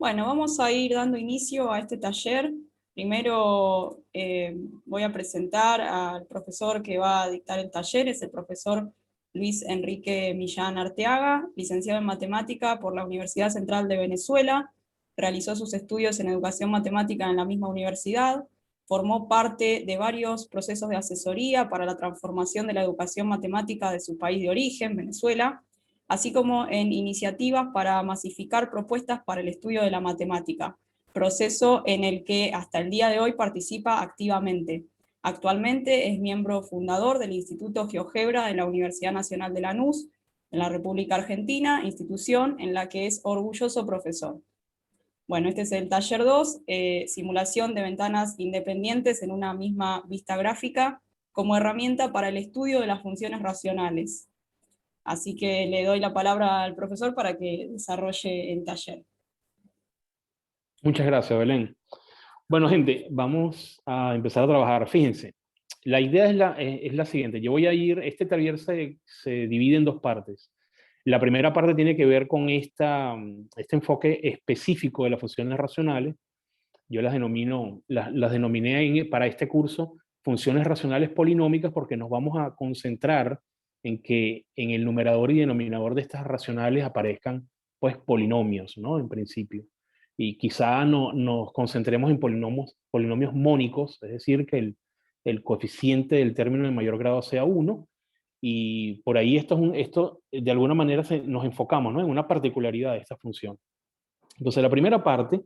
Bueno, vamos a ir dando inicio a este taller. Primero voy a presentar al profesor que va a dictar el taller, es el profesor Luis Enrique Millán Arteaga, licenciado en Matemática por la Universidad Central de Venezuela, realizó sus estudios en Educación Matemática en la misma universidad, formó parte de varios procesos de asesoría para la transformación de la educación matemática de su país de origen, Venezuela, así como en iniciativas para masificar propuestas para el estudio de la matemática, proceso en el que hasta el día de hoy participa activamente. Actualmente es miembro fundador del Instituto GeoGebra de la Universidad Nacional de Lanús, en la República Argentina, institución en la que es orgulloso profesor. Bueno, este es el taller 2, simulación de ventanas independientes en una misma vista gráfica como herramienta para el estudio de las funciones racionales. Así que le doy la palabra al profesor para que desarrolle el taller. Muchas gracias, Belén. Bueno, gente, vamos a empezar a trabajar. Fíjense, la idea es la siguiente. Yo voy a ir, este taller se divide en dos partes. La primera parte tiene que ver con este enfoque específico de las funciones racionales. Yo las denominé para este curso funciones racionales polinómicas porque nos vamos a concentrar en que en el numerador y denominador de estas racionales aparezcan pues polinomios, ¿no? En principio. Y quizá nos concentremos en polinomios mónicos, es decir, que el coeficiente del término de mayor grado sea 1, y por ahí esto de alguna manera nos enfocamos, ¿no? En una particularidad de esta función. Entonces, la primera parte,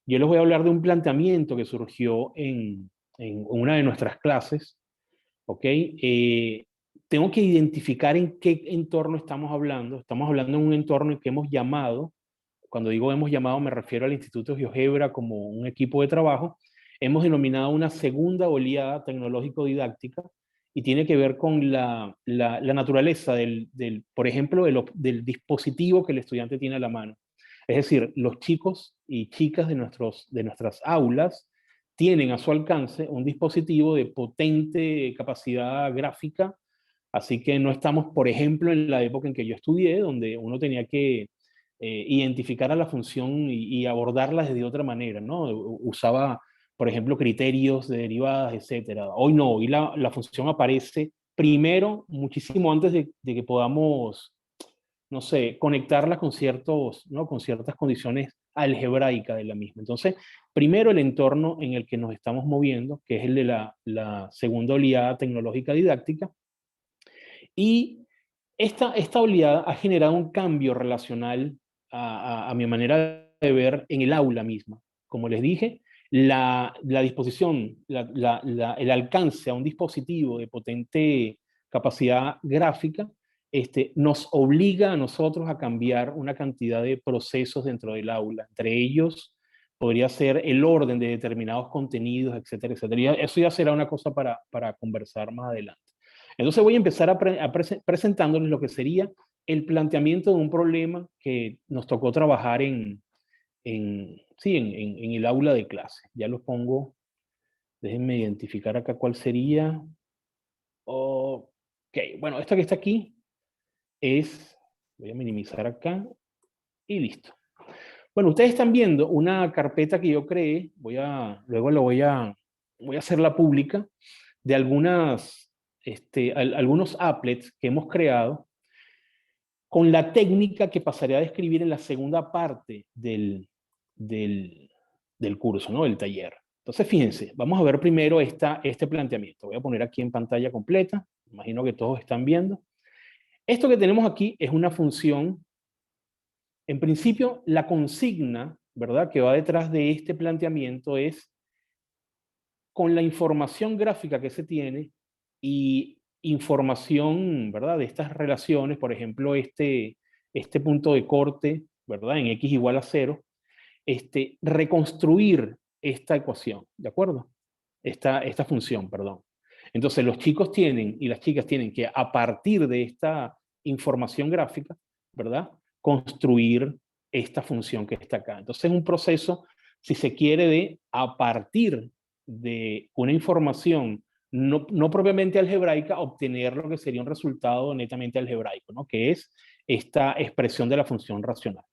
yo les voy a hablar de un planteamiento que surgió en una de nuestras clases, ¿ok? Tengo que identificar en qué entorno estamos hablando. Estamos hablando en un entorno que hemos llamado, cuando digo hemos llamado me refiero al Instituto GeoGebra como un equipo de trabajo, hemos denominado una segunda oleada tecnológico-didáctica y tiene que ver con la naturaleza por ejemplo, del dispositivo que el estudiante tiene a la mano. Es decir, los chicos y chicas de nuestras aulas tienen a su alcance un dispositivo de potente capacidad gráfica, así que no estamos, por ejemplo, en la época en que yo estudié, donde uno tenía que identificar a la función y abordarla desde otra manera, ¿no? Usaba, por ejemplo, criterios de derivadas, etcétera. Hoy no, hoy la función aparece primero, muchísimo antes de que podamos, no sé, conectarla con ¿no? Con ciertas condiciones algebraicas de la misma. Entonces, primero el entorno en el que nos estamos moviendo, que es el de la segunda oleada tecnológica didáctica, y esta oleada ha generado un cambio relacional a mi manera de ver en el aula misma. Como les dije, la disposición, el alcance a un dispositivo de potente capacidad gráfica nos obliga a nosotros a cambiar una cantidad de procesos dentro del aula. Entre ellos podría ser el orden de determinados contenidos, etcétera, etcétera. Y eso ya será una cosa para conversar más adelante. Entonces voy a empezar presentándoles lo que sería el planteamiento de un problema que nos tocó trabajar en el aula de clase. Ya los pongo, déjenme identificar acá cuál sería. Ok, bueno, esta que está aquí voy a minimizar acá y listo. Bueno, ustedes están viendo una carpeta que yo creé, luego voy a hacerla pública, de algunos applets que hemos creado con la técnica que pasaré a describir en la segunda parte del curso, ¿no? Del taller. Entonces, fíjense, vamos a ver primero este planteamiento. Voy a poner aquí en pantalla completa, imagino que todos están viendo. Esto que tenemos aquí es una función. En principio, la consigna, ¿verdad?, que va detrás de este planteamiento es, con la información gráfica que se tiene y información, ¿verdad?, de estas relaciones, por ejemplo, este punto de corte, ¿verdad?, en x igual a 0, reconstruir esta ecuación, ¿de acuerdo? Esta función, perdón. Entonces, los chicos tienen y las chicas tienen que, a partir de esta información gráfica, ¿verdad?, construir esta función que está acá. Entonces, es un proceso, si se quiere, de a partir de una información no propiamente algebraica, obtener lo que sería un resultado netamente algebraico, ¿no?, que es esta expresión de la función racional.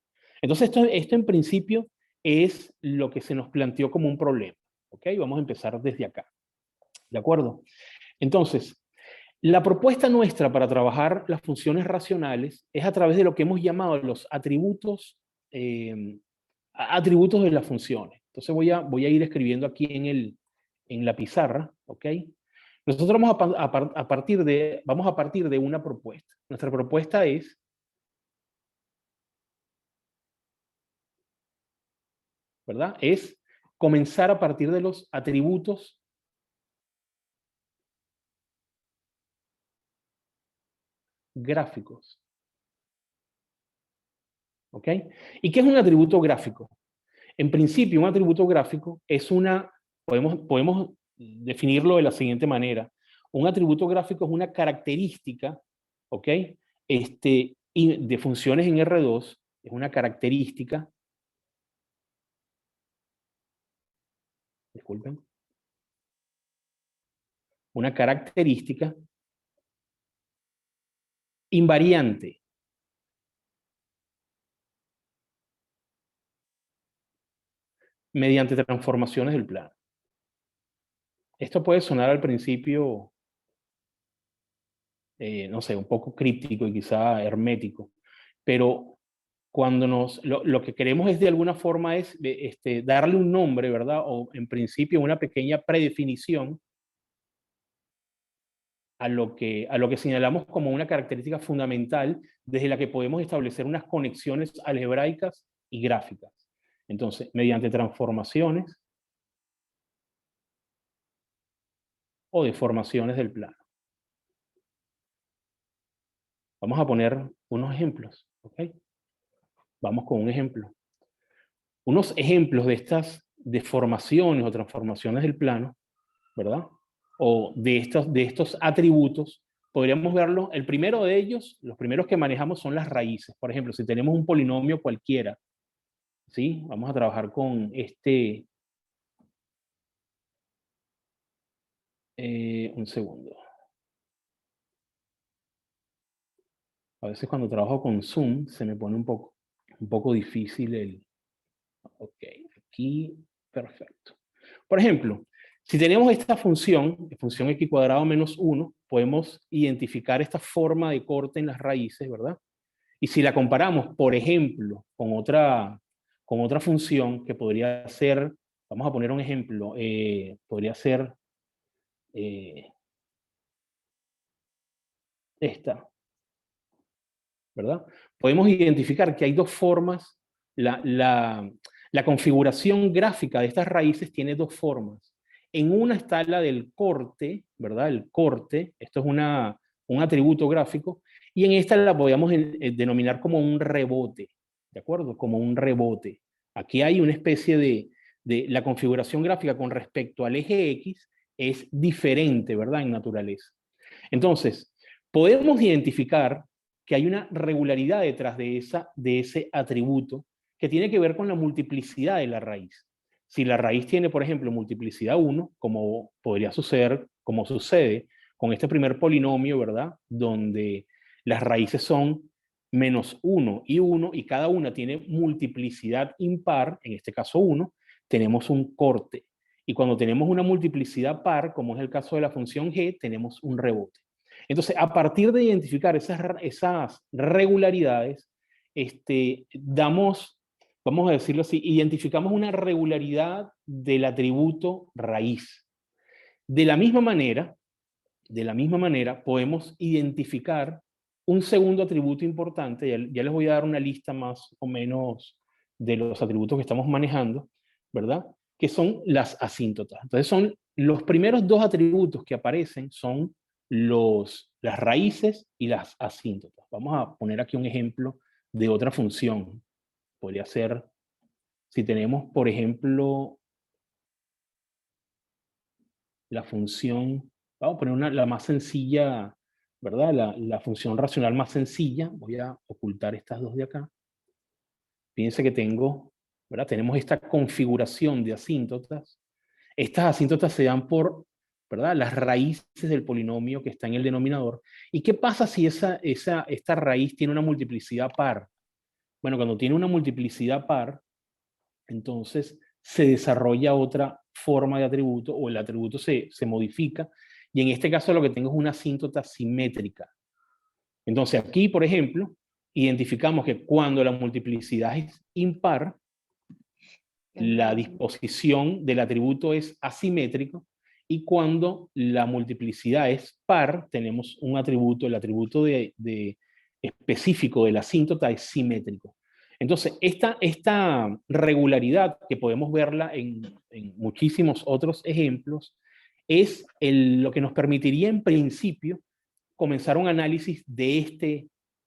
Entonces, esto en principio es lo que se nos planteó como un problema. ¿Ok? Vamos a empezar desde acá. ¿De acuerdo? Entonces, la propuesta nuestra para trabajar las funciones racionales es a través de lo que hemos llamado los atributos, atributos de las funciones. Entonces voy a ir escribiendo aquí en la pizarra, ¿ok? Nosotros vamos a partir de una propuesta. Nuestra propuesta es, ¿verdad? Es comenzar a partir de los atributos gráficos. ¿Ok? ¿Y qué es un atributo gráfico? En principio, un atributo gráfico es podemos definirlo de la siguiente manera. Un atributo gráfico es una característica, ¿ok? De funciones en R2, es una característica, disculpen, una característica invariante. Mediante transformaciones del plano. Esto puede sonar al principio, no sé, un poco críptico y quizá hermético, pero cuando lo que queremos es de alguna forma es darle un nombre, ¿verdad? O en principio una pequeña predefinición a lo que señalamos como una característica fundamental desde la que podemos establecer unas conexiones algebraicas y gráficas. Entonces, mediante transformaciones o deformaciones del plano. Vamos a poner unos ejemplos, ¿ok? Vamos con un ejemplo. Unos ejemplos de estas deformaciones o transformaciones del plano, ¿verdad? O de estos atributos, podríamos verlo. El primero de ellos, los primeros que manejamos son las raíces. Por ejemplo, si tenemos un polinomio cualquiera, ¿sí? Vamos a trabajar con un segundo. A veces cuando trabajo con Zoom se me pone un poco difícil Ok, aquí, perfecto. Por ejemplo, si tenemos esta función x cuadrado menos 1, podemos identificar esta forma de corte en las raíces, ¿verdad? Y si la comparamos, por ejemplo, con otra función que podría ser, vamos a poner un ejemplo, podría ser esta, ¿verdad? Podemos identificar que hay dos formas, la configuración gráfica de estas raíces tiene dos formas. En una está la del corte, ¿verdad? El corte, esto es un atributo gráfico, y en esta la podríamos denominar como un rebote, ¿de acuerdo? Como un rebote. Aquí hay una especie de la configuración gráfica con respecto al eje X es diferente, ¿verdad? En naturaleza. Entonces, podemos identificar que hay una regularidad detrás de ese atributo que tiene que ver con la multiplicidad de la raíz. Si la raíz tiene, por ejemplo, multiplicidad 1, como podría suceder, como sucede con este primer polinomio, ¿verdad? Donde las raíces son menos 1 y cada una tiene multiplicidad impar, en este caso 1, tenemos un corte. Y cuando tenemos una multiplicidad par, como es el caso de la función g, tenemos un rebote. Entonces, a partir de identificar esas regularidades, vamos a decirlo así, identificamos una regularidad del atributo raíz. De la misma manera, podemos identificar un segundo atributo importante, ya les voy a dar una lista más o menos de los atributos que estamos manejando, ¿verdad? Que son las asíntotas. Entonces son los primeros dos atributos que aparecen son las raíces y las asíntotas. Vamos a poner aquí un ejemplo de otra función. Podría ser, si tenemos, por ejemplo, la función, vamos a poner la más sencilla, ¿verdad? La función racional más sencilla. Voy a ocultar estas dos de acá. Fíjense que ¿verdad? Tenemos esta configuración de asíntotas. Estas asíntotas se dan por, ¿verdad? Las raíces del polinomio que está en el denominador. ¿Y qué pasa si esta raíz tiene una multiplicidad par? Bueno, cuando tiene una multiplicidad par, entonces se desarrolla otra forma de atributo o el atributo se modifica y en este caso lo que tengo es una asíntota simétrica. Entonces aquí, por ejemplo, identificamos que cuando la multiplicidad es impar, la disposición del atributo es asimétrico y cuando la multiplicidad es par, tenemos un atributo, el atributo específico de la asíntota es simétrico. Entonces, esta regularidad, que podemos verla en muchísimos otros ejemplos, es lo que nos permitiría en principio comenzar un análisis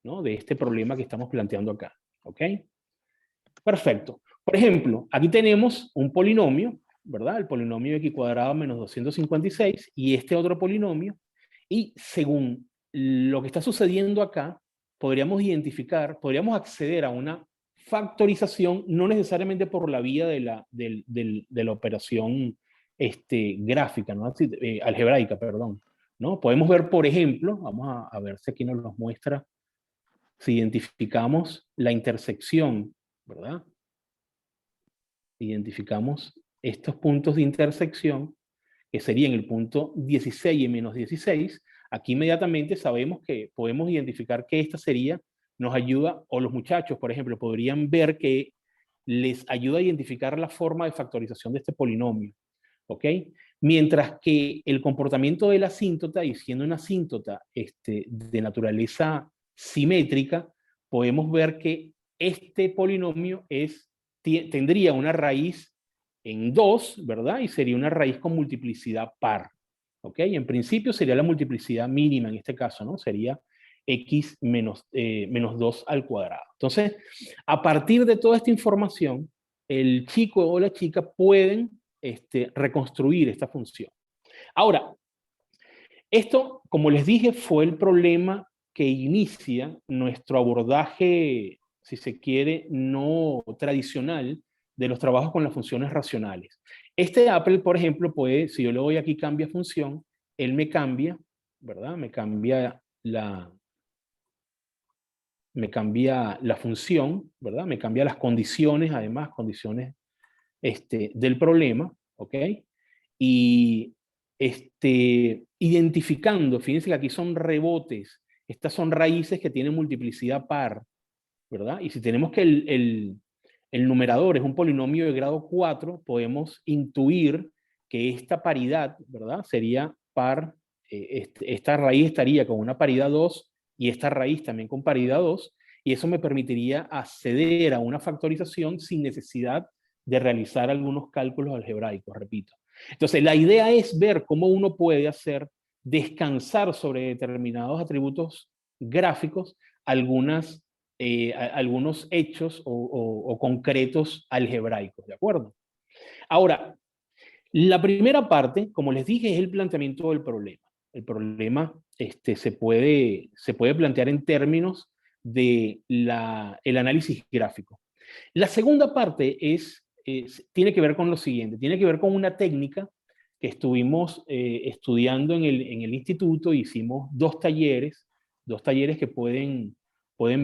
¿no? de este problema que estamos planteando acá. ¿Ok? Perfecto. Por ejemplo, aquí tenemos un polinomio, ¿verdad? El polinomio x cuadrado menos 256 y este otro polinomio. Y según lo que está sucediendo acá, podríamos acceder a una factorización, no necesariamente por la vía de la operación gráfica, ¿no? Algebraica, perdón. ¿No? Podemos ver, por ejemplo, vamos a ver si aquí nos los muestra, si identificamos la intersección, ¿verdad? Identificamos estos puntos de intersección, que serían el punto 16 y menos 16, aquí inmediatamente sabemos que podemos identificar que esta sería, nos ayuda, o los muchachos, por ejemplo, podrían ver que les ayuda a identificar la forma de factorización de este polinomio, ¿ok? Mientras que el comportamiento de la asíntota, y siendo una asíntota de naturaleza simétrica, podemos ver que este polinomio tendría una raíz en 2, ¿verdad? Y sería una raíz con multiplicidad par, ¿ok? En principio sería la multiplicidad mínima en este caso, ¿no? Sería x menos 2 al cuadrado. Entonces, a partir de toda esta información, el chico o la chica pueden reconstruir esta función. Ahora, esto, como les dije, fue el problema que inicia nuestro abordaje, si se quiere, no tradicional de los trabajos con las funciones racionales. Este Apple, por ejemplo, puede, si yo le doy aquí cambia función, él me cambia, ¿verdad? Me cambia la función, ¿verdad? Me cambia las condiciones, además, condiciones del problema, ¿ok? Y identificando, fíjense que aquí son rebotes, estas son raíces que tienen multiplicidad par, ¿verdad? Y si tenemos que el numerador es un polinomio de grado 4, podemos intuir que esta paridad, ¿verdad? Sería par, esta raíz estaría con una paridad 2 y esta raíz también con paridad 2, y eso me permitiría acceder a una factorización sin necesidad de realizar algunos cálculos algebraicos, repito. Entonces, la idea es ver cómo uno puede hacer descansar sobre determinados atributos gráficos algunos hechos o concretos algebraicos, ¿de acuerdo? Ahora, la primera parte, como les dije, es el planteamiento del problema. El problema se puede plantear en términos de el análisis gráfico. La segunda parte tiene que ver con lo siguiente, tiene que ver con una técnica que estuvimos estudiando en el instituto. Hicimos dos talleres que pueden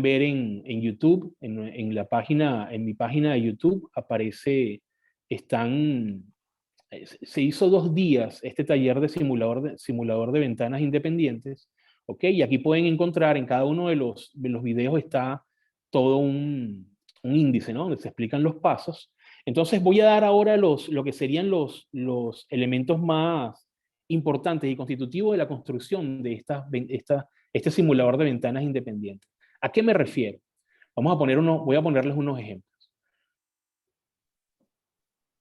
ver en YouTube, en mi página de YouTube se hizo 2 días este taller de simulador de ventanas independientes, ¿ok? Y aquí pueden encontrar, en cada uno de los videos está todo un índice, ¿no? Donde se explican los pasos. Entonces voy a dar ahora lo que serían los elementos más importantes y constitutivos de la construcción de este simulador de ventanas independientes. ¿A qué me refiero? Voy a ponerles unos ejemplos.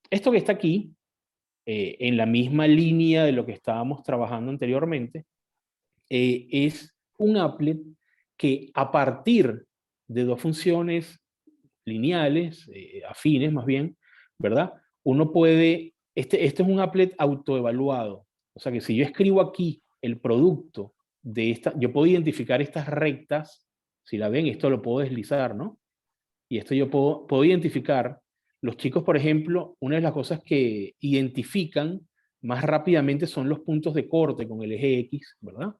Esto que está aquí, en la misma línea de lo que estábamos trabajando anteriormente, es un applet que a partir de dos funciones lineales, afines más bien, ¿verdad? Uno puede, este es un applet autoevaluado. O sea que si yo escribo aquí el producto yo puedo identificar estas rectas, si la ven, esto lo puedo deslizar, ¿no? Y esto yo puedo identificar. Los chicos, por ejemplo, una de las cosas que identifican más rápidamente son los puntos de corte con el eje X, ¿verdad?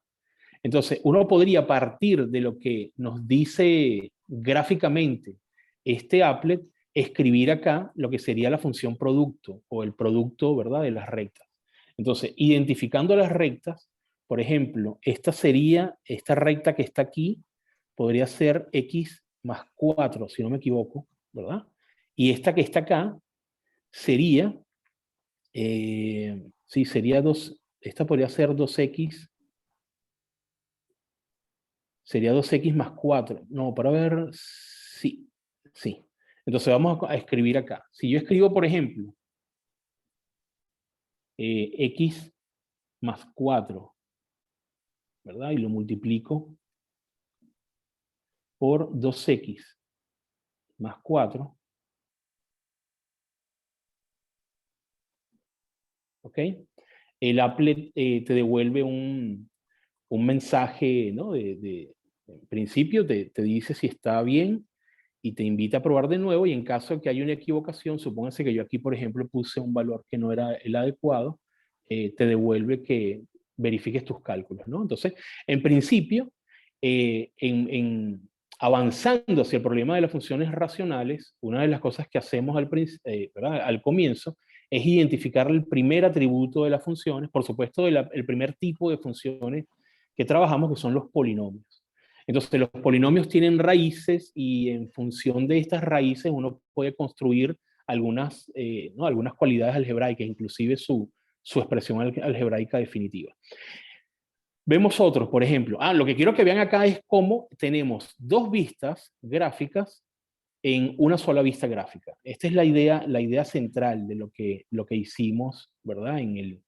Entonces, uno podría partir de lo que nos dice gráficamente este applet escribir acá lo que sería la función producto o el producto, ¿verdad?, de las rectas. Entonces, identificando las rectas, por ejemplo, esta recta que está aquí, podría ser x más 4, si no me equivoco, ¿verdad? Y esta que está acá sería, sí, sería 2, esta podría ser 2x, sería 2x más 4. No, para ver, sí, sí. Entonces vamos a escribir acá. Si yo escribo, por ejemplo, x más 4, ¿verdad? Y lo multiplico por 2x más 4, ¿ok? El applet te devuelve un mensaje, ¿no? En principio te dice si está bien y te invita a probar de nuevo, y en caso de que haya una equivocación, supóngase que yo aquí, por ejemplo, puse un valor que no era el adecuado, te devuelve que verifiques tus cálculos, ¿no? Entonces, en principio, avanzando hacia el problema de las funciones racionales, una de las cosas que hacemos al comienzo es identificar el primer atributo de las funciones, por supuesto, el primer tipo de funciones que trabajamos, que son los polinomios. Entonces, los polinomios tienen raíces y en función de estas raíces uno puede construir algunas, ¿no?, algunas cualidades algebraicas, inclusive su expresión algebraica definitiva. Vemos otros, por ejemplo. Lo que quiero que vean acá es cómo tenemos dos vistas gráficas en una sola vista gráfica. Esta es la idea central de lo que hicimos, ¿verdad?, en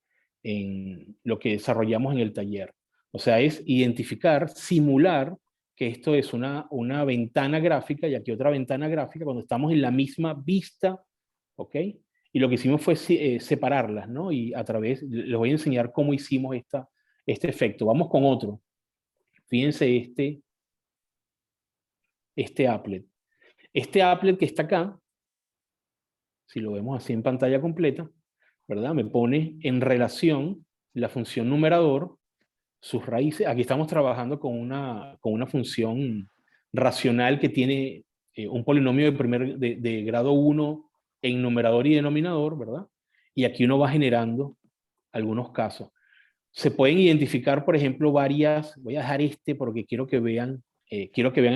lo que desarrollamos en el taller. O sea, es identificar, simular que esto es una ventana gráfica y aquí otra ventana gráfica cuando estamos en la misma vista, ¿ok? Y lo que hicimos fue separarlas, ¿no? Y les voy a enseñar cómo hicimos este efecto. Vamos con otro. Fíjense este applet. Este applet que está acá, si lo vemos así en pantalla completa, ¿verdad?, me pone en relación la función numerador, sus raíces. Aquí estamos trabajando con una función racional que tiene un polinomio de grado 1 en numerador y denominador, ¿verdad? Y aquí uno va generando algunos casos. Se pueden identificar, por ejemplo, varias. Voy a dejar porque quiero que vean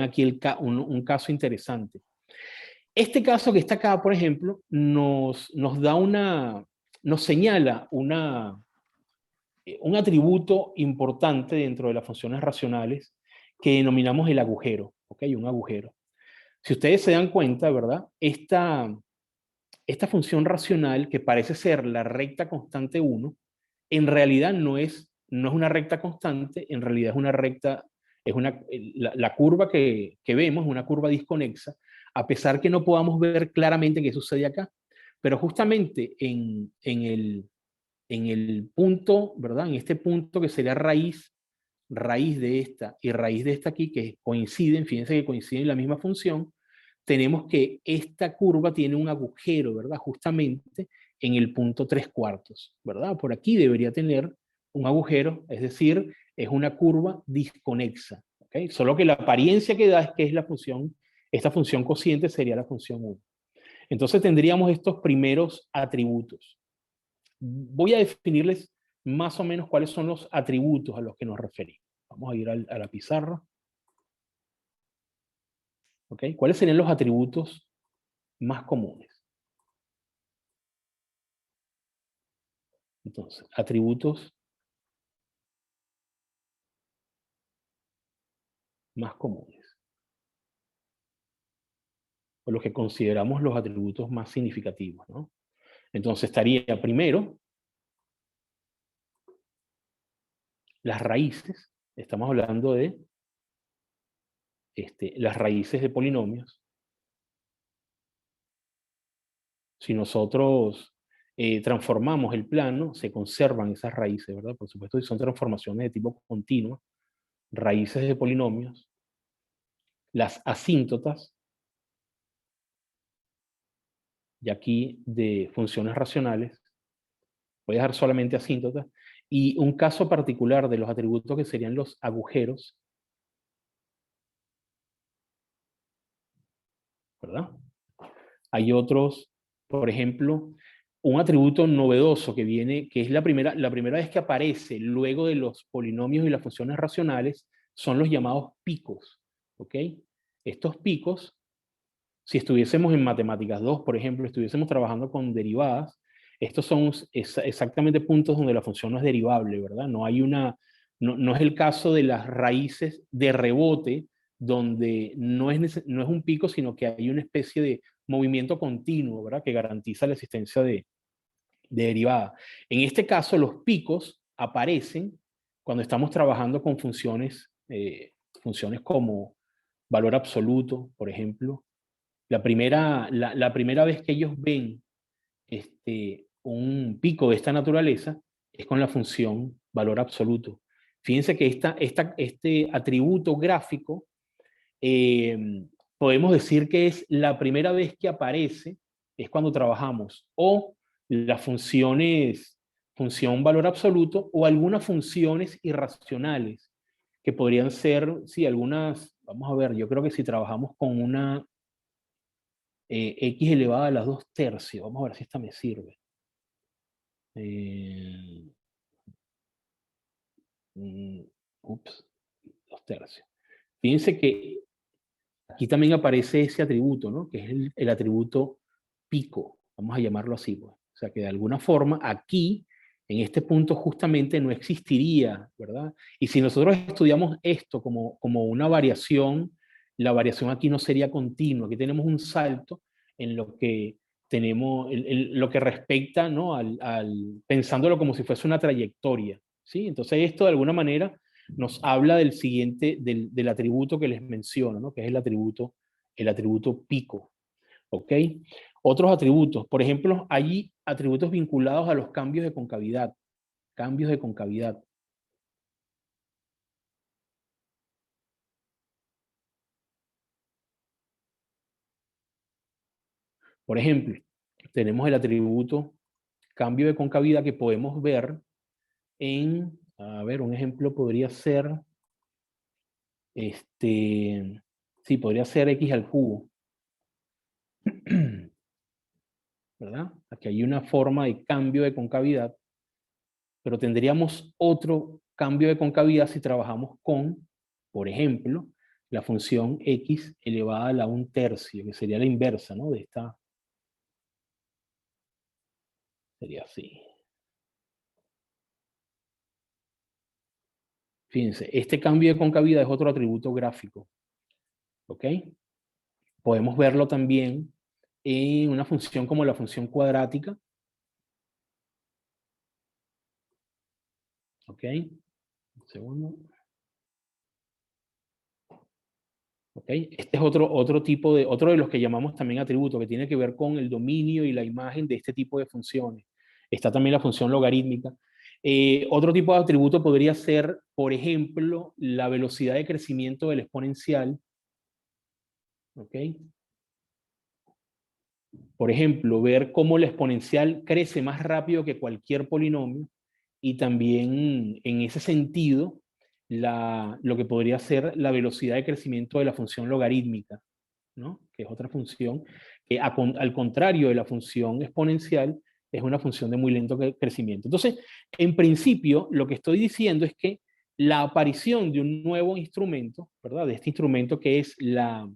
aquí un caso interesante. Este caso que está acá, por ejemplo, nos señala un atributo importante dentro de las funciones racionales que denominamos el agujero, ¿ok? Un agujero. Si ustedes se dan cuenta, ¿verdad? Esta función racional, que parece ser la recta constante 1, en realidad no es una recta constante, en realidad es una recta, la curva que vemos es una curva disconexa, a pesar que no podamos ver claramente qué sucede acá. Pero justamente en el punto, ¿verdad?, en este punto que sería raíz de esta y raíz de esta aquí, que coinciden, fíjense que coinciden en la misma función, tenemos que esta curva tiene un agujero, ¿verdad?, justamente en el punto 3/4, ¿verdad? Por aquí debería tener un agujero, es decir, es una curva disconexa, ¿ok? Solo que la apariencia que da es que es esta función cociente sería la función 1. Entonces tendríamos estos primeros atributos. Voy a definirles más o menos cuáles son los atributos a los que nos referimos. Vamos a ir a la pizarra. ¿Ok? ¿Cuáles serían los atributos más comunes? Entonces, atributos más comunes, o los que consideramos los atributos más significativos, ¿no? Entonces estaría primero las raíces. Estamos hablando de las raíces de polinomios. Si nosotros transformamos el plano, se conservan esas raíces, ¿verdad? Por supuesto, si son transformaciones de tipo continuo, raíces de polinomios, las asíntotas, y aquí de funciones racionales, voy a dejar solamente asíntotas, y un caso particular de los atributos que serían los agujeros, ¿verdad? Hay otros, por ejemplo, un atributo novedoso que viene, que es la primera vez que aparece luego de los polinomios y las funciones racionales, son los llamados picos, ¿ok? Estos picos, si estuviésemos en Matemáticas 2, por ejemplo, estuviésemos trabajando con derivadas, estos son exactamente puntos donde la función no es derivable, ¿verdad? No hay no es el caso de las raíces de rebote, donde no es un pico, sino que hay una especie de movimiento continuo, ¿verdad? Que garantiza la existencia de derivada. En este caso, los picos aparecen cuando estamos trabajando con funciones como valor absoluto, por ejemplo. La primera vez que ellos ven un pico de esta naturaleza es con la función valor absoluto. Fíjense que este atributo gráfico podemos decir que es la primera vez que aparece, es cuando trabajamos o las función valor absoluto o algunas funciones irracionales, que podrían ser, sí, algunas, vamos a ver, yo creo que si trabajamos con una x elevada a las 2/3, vamos a ver si esta me sirve. Eh, ups, 2/3. Fíjense que aquí también aparece ese atributo, ¿no? Que es el atributo pico, vamos a llamarlo así, pues. O sea, que de alguna forma aquí, en este punto justamente no existiría, ¿verdad? Y si nosotros estudiamos esto como una variación, la variación aquí no sería continua. Aquí tenemos un salto en lo que tenemos, lo que respecta, ¿no? Pensándolo como si fuese una trayectoria, ¿sí? Entonces esto de alguna manera nos habla del atributo que les menciono, ¿no? Que es el atributo pico, ¿ok? Otros atributos, por ejemplo, hay atributos vinculados a los cambios de concavidad, cambios de concavidad. Por ejemplo, tenemos el atributo cambio de concavidad que podemos ver a ver, un ejemplo podría ser, sí, podría ser x al cubo. ¿Verdad? Aquí hay una forma de cambio de concavidad, pero tendríamos otro cambio de concavidad si trabajamos con, por ejemplo, la función x elevada a la 1/3, que sería la inversa, ¿no? De esta, sería así. Fíjense, este cambio de concavidad es otro atributo gráfico, ¿ok? Podemos verlo también en una función como la función cuadrática, ¿ok? Un segundo. ¿Ok? Este es otro de los que llamamos también atributo, que tiene que ver con el dominio y la imagen de este tipo de funciones. Está también la función logarítmica. Otro tipo de atributo podría ser, por ejemplo, la velocidad de crecimiento del exponencial. ¿Ok? Por ejemplo, ver cómo el exponencial crece más rápido que cualquier polinomio y también en ese sentido lo que podría ser la velocidad de crecimiento de la función logarítmica, ¿no? Que es otra función que al contrario de la función exponencial es una función de muy lento crecimiento. Entonces, en principio, lo que estoy diciendo es que la aparición de un nuevo instrumento, ¿verdad? De este instrumento que es las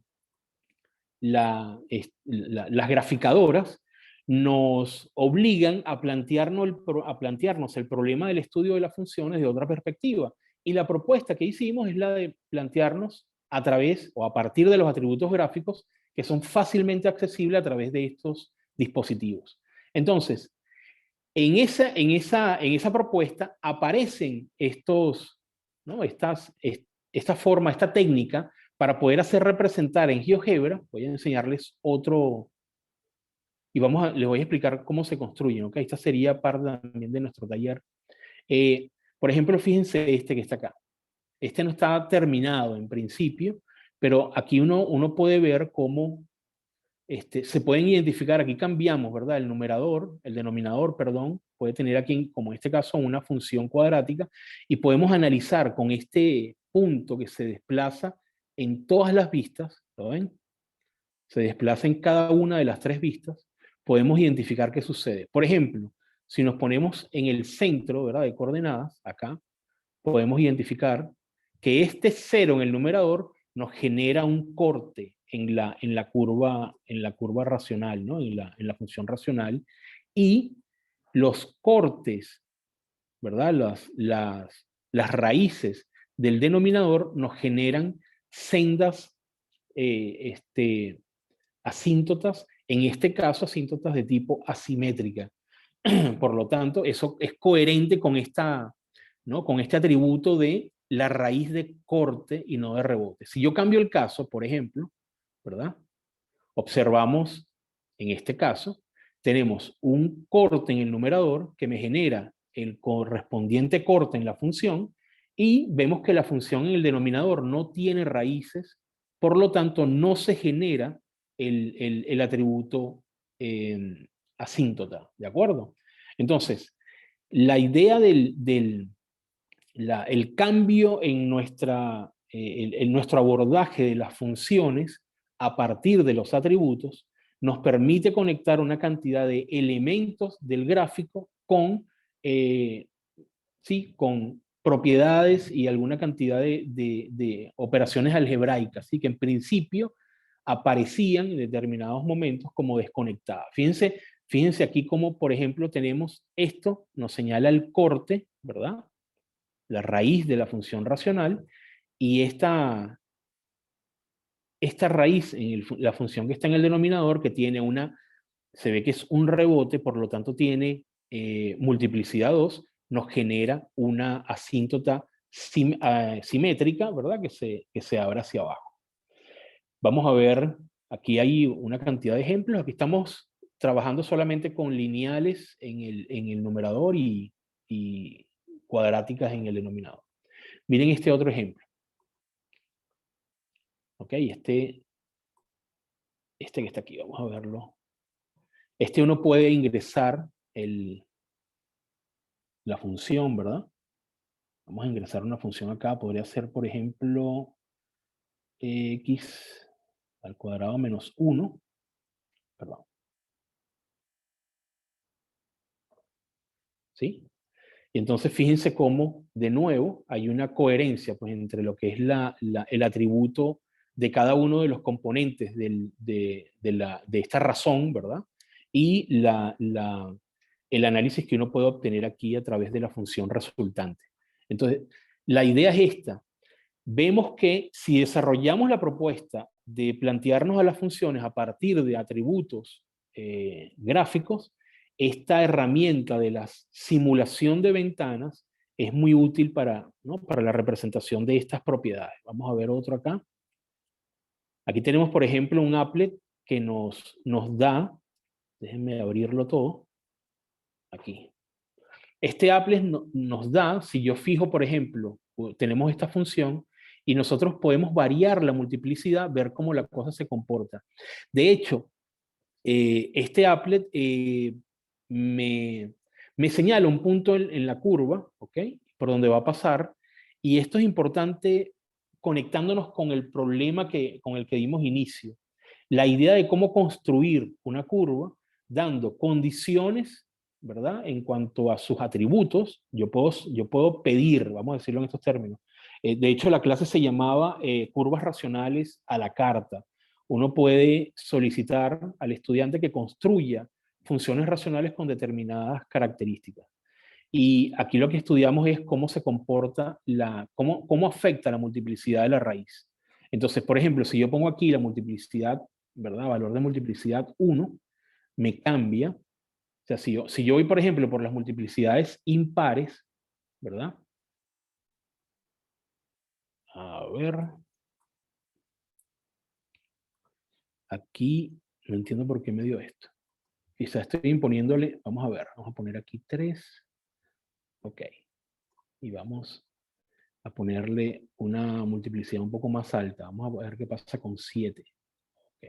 graficadoras, nos obligan a plantearnos el problema del estudio de las funciones de otra perspectiva. Y la propuesta que hicimos es la de plantearnos a través o a partir de los atributos gráficos que son fácilmente accesibles a través de estos dispositivos. Entonces, en esa propuesta aparecen ¿no? esta forma, esta técnica para poder hacer representar en GeoGebra. Voy a enseñarles otro, y les voy a explicar cómo se construyen, ¿ok? Esta sería parte también de nuestro taller. Por ejemplo, fíjense este que está acá. Este no está terminado en principio, pero aquí uno puede ver cómo se pueden identificar. Aquí cambiamos, ¿verdad? El denominador, perdón, puede tener aquí, como en este caso, una función cuadrática, y podemos analizar con este punto que se desplaza en todas las vistas, ¿lo ven? se desplaza en cada una de las tres vistas, podemos identificar qué sucede. Por ejemplo, si nos ponemos en el centro, ¿verdad?, de coordenadas, acá, podemos identificar que este 0 en el numerador nos genera un corte en la curva racional, ¿no?, en la función racional, y los cortes, ¿verdad?, las raíces del denominador nos generan sendas asíntotas, en este caso asíntotas de tipo asimétrica. Por lo tanto, eso es coherente con ¿no?, con este atributo de la raíz de corte y no de rebote. Si yo cambio el caso, por ejemplo, ¿verdad?, observamos en este caso, tenemos un corte en el numerador que me genera el correspondiente corte en la función, y vemos que la función en el denominador no tiene raíces, por lo tanto no se genera el atributo asíntota, ¿de acuerdo? Entonces, la idea el cambio en nuestro abordaje de las funciones a partir de los atributos nos permite conectar una cantidad de elementos del gráfico con propiedades y alguna cantidad de operaciones algebraicas, ¿sí?, que en principio aparecían en determinados momentos como desconectadas. Fíjense aquí como, por ejemplo, tenemos esto, nos señala el corte, ¿verdad?, la raíz de la función racional, y esta raíz en la función que está en el denominador, que tiene se ve que es un rebote, por lo tanto tiene multiplicidad 2, nos genera una asíntota simétrica, ¿verdad?, que se abre hacia abajo. Vamos a ver, aquí hay una cantidad de ejemplos. Aquí estamos trabajando solamente con lineales en el numerador y cuadráticas en el denominador. Miren este otro ejemplo. Ok, este que está aquí, vamos a verlo. Uno puede ingresar la función, ¿verdad? Vamos a ingresar una función acá. Podría ser, por ejemplo, x al cuadrado menos 1. Perdón. ¿Sí? Y entonces fíjense cómo, de nuevo, hay una coherencia, pues, entre lo que es el atributo de cada uno de los componentes de esta razón, ¿verdad?, y el análisis que uno puede obtener aquí a través de la función resultante. Entonces, la idea es esta. Vemos que si desarrollamos la propuesta de plantearnos a las funciones a partir de atributos gráficos, esta herramienta de la simulación de ventanas es muy útil ¿no?, para la representación de estas propiedades. Vamos a ver otro acá. Aquí tenemos, por ejemplo, un applet que nos da, déjenme abrirlo todo, aquí. Este applet nos da, si yo fijo, por ejemplo, tenemos esta función, y nosotros podemos variar la multiplicidad, ver cómo la cosa se comporta. De hecho, este applet me señala un punto en la curva, ¿ok?, por donde va a pasar, y esto es importante conectándonos con el problema con el que dimos inicio. La idea de cómo construir una curva dando condiciones, ¿verdad?, en cuanto a sus atributos. Yo puedo pedir, vamos a decirlo en estos términos. De hecho, la clase se llamaba curvas racionales a la carta. Uno puede solicitar al estudiante que construya funciones racionales con determinadas características. Y aquí lo que estudiamos es cómo se comporta, cómo afecta la multiplicidad de la raíz. Entonces, por ejemplo, si yo pongo aquí la multiplicidad, ¿verdad?, valor de multiplicidad 1, me cambia. O sea, si yo voy, por ejemplo, por las multiplicidades impares, ¿verdad? A ver. Aquí no entiendo por qué me dio esto. Quizá estoy imponiéndole, vamos a ver, vamos a poner aquí 3. Ok. Y vamos a ponerle una multiplicidad un poco más alta. Vamos a ver qué pasa con 7. Ok.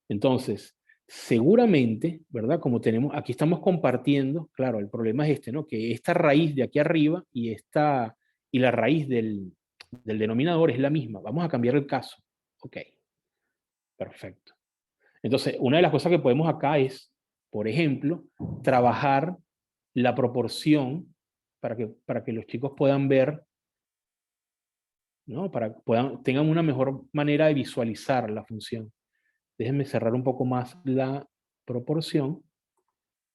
Entonces, seguramente, ¿verdad? Como aquí estamos compartiendo, claro, el problema es este, ¿no?, que esta raíz de aquí arriba y la raíz del denominador es la misma. Vamos a cambiar el caso. Ok. Perfecto. Entonces, una de las cosas que podemos acá es, por ejemplo, trabajar la proporción para que los chicos puedan ver, ¿no? Para que tengan una mejor manera de visualizar la función. Déjenme cerrar un poco más la proporción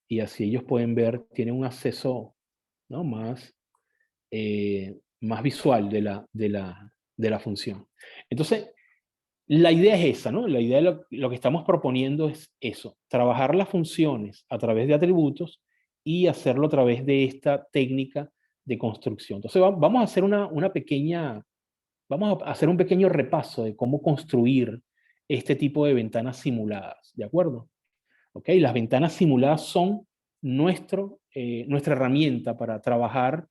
y así ellos pueden ver, tienen un acceso, ¿no? Más visual de la función. Entonces, la idea es esa, ¿no? La idea de lo que estamos proponiendo es eso, trabajar las funciones a través de atributos y hacerlo a través de esta técnica de construcción. Entonces, vamos a hacer vamos a hacer un pequeño repaso de cómo construir este tipo de ventanas simuladas, ¿de acuerdo? ¿Ok? Las ventanas simuladas son nuestra herramienta para trabajar,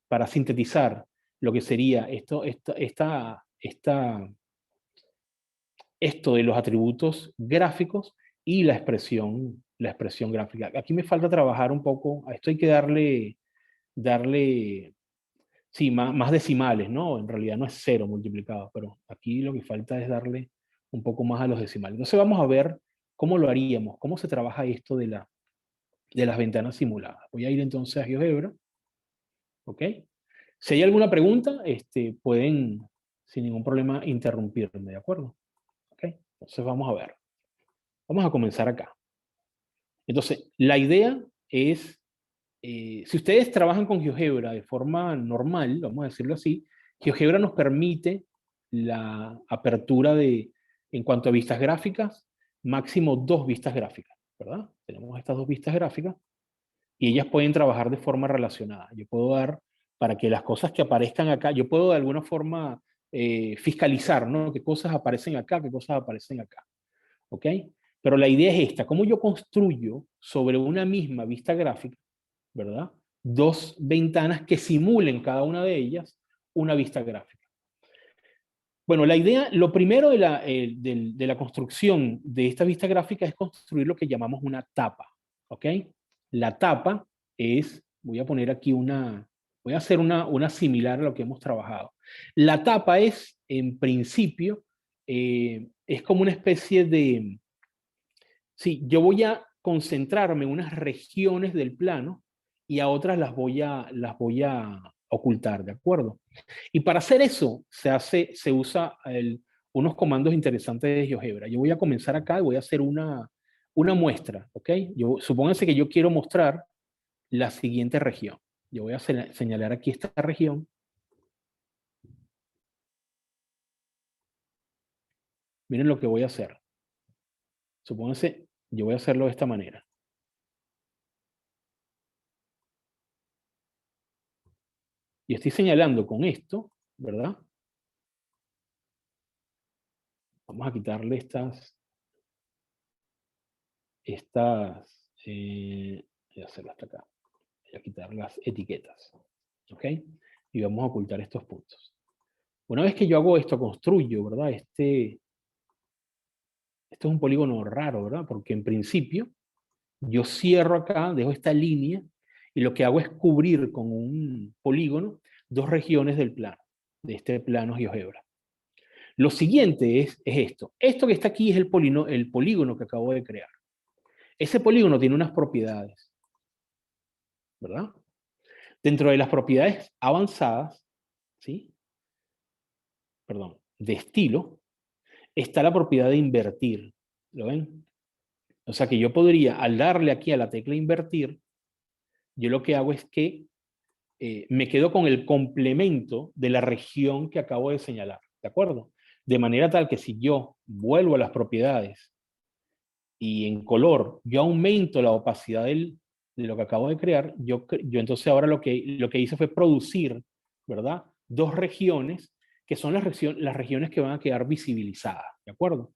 para sintetizar lo que sería esto de los atributos gráficos y la expresión gráfica. Aquí me falta trabajar un poco, a esto hay que darle sí, más decimales, ¿no? En realidad no es 0 multiplicado, pero aquí lo que falta es darle un poco más a los decimales. Entonces vamos a ver cómo lo haríamos, cómo se trabaja esto de las ventanas simuladas. Voy a ir entonces a GeoGebra, ¿ok? Si hay alguna pregunta, pueden sin ningún problema interrumpirme, ¿de acuerdo? ¿Ok? Entonces vamos a ver. Vamos a comenzar acá. Entonces, la idea es, si ustedes trabajan con GeoGebra de forma normal, vamos a decirlo así, GeoGebra nos permite la apertura en cuanto a vistas gráficas, máximo 2 vistas gráficas, ¿verdad? Tenemos estas 2 vistas gráficas y ellas pueden trabajar de forma relacionada. Yo puedo dar, para que las cosas que aparezcan acá, yo puedo de alguna forma fiscalizar, ¿no? Qué cosas aparecen acá, qué cosas aparecen acá. ¿Ok? Pero la idea es esta, cómo yo construyo sobre una misma vista gráfica, ¿verdad? 2 ventanas que simulen cada una de ellas una vista gráfica. Bueno, la idea, lo primero de la construcción de esta vista gráfica es construir lo que llamamos una tapa, ¿ok? La tapa es, voy a poner aquí voy a hacer una similar a lo que hemos trabajado. La tapa es, en principio, es como una especie de, sí, yo voy a concentrarme en unas regiones del plano y a otras las voy a ocultar, ¿de acuerdo? Y para hacer eso se usa unos comandos interesantes de GeoGebra. Yo voy a comenzar acá y voy a hacer una muestra, ¿ok? Supónganse que yo quiero mostrar la siguiente región. Yo voy a señalar aquí esta región. Miren lo que voy a hacer. Supónganse, yo voy a hacerlo de esta manera. Y estoy señalando con esto, ¿verdad? Vamos a quitarle voy a hacerlo hasta acá. Voy a quitar las etiquetas, ¿ok? Y vamos a ocultar estos puntos. Una vez que yo hago esto, construyo, ¿verdad? Esto es un polígono raro, ¿verdad? Porque en principio yo cierro acá, dejo esta línea y lo que hago es cubrir con un polígono 2 regiones del plano, de este plano GeoGebra. Lo siguiente es esto. Esto que está aquí es el polígono que acabo de crear. Ese polígono tiene unas propiedades, ¿verdad? Dentro de las propiedades avanzadas, ¿sí? Perdón, de estilo, está la propiedad de invertir. ¿Lo ven? O sea que yo podría, al darle aquí a la tecla invertir, yo lo que hago es que me quedo con el complemento de la región que acabo de señalar, ¿de acuerdo? De manera tal que si yo vuelvo a las propiedades y en color yo aumento la opacidad de lo que acabo de crear, yo entonces ahora lo que hice fue producir, ¿verdad? 2 regiones que son las regiones que van a quedar visibilizadas, ¿de acuerdo?